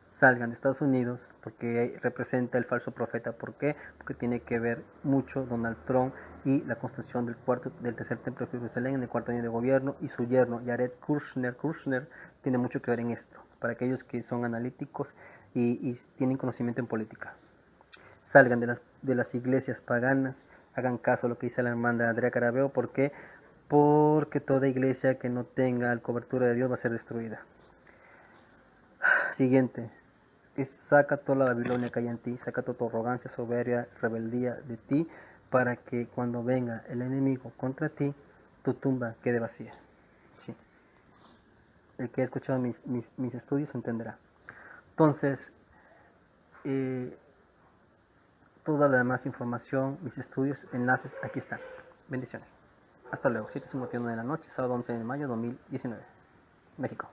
Salgan de Estados Unidos porque representa el falso profeta. ¿Por qué? Porque tiene que ver mucho Donald Trump y la construcción del tercer templo de Jerusalén en el cuarto año de gobierno, y su yerno Jared Kushner tiene mucho que ver en esto. Para aquellos que son analíticos y tienen conocimiento en política. Salgan de las iglesias paganas, hagan caso a lo que dice la hermana Andrea Carabeo. ¿Por qué? Porque toda iglesia que no tenga la cobertura de Dios va a ser destruida. Siguiente. Saca toda la Babilonia que hay en ti, saca toda tu arrogancia, soberbia, rebeldía de ti, para que cuando venga el enemigo contra ti, tu tumba quede vacía. Sí. El que ha escuchado mis estudios entenderá. Entonces, toda la demás información, mis estudios, enlaces, aquí están. Bendiciones. Hasta luego. 7:51 de la noche, sábado 11 de mayo 2019. México.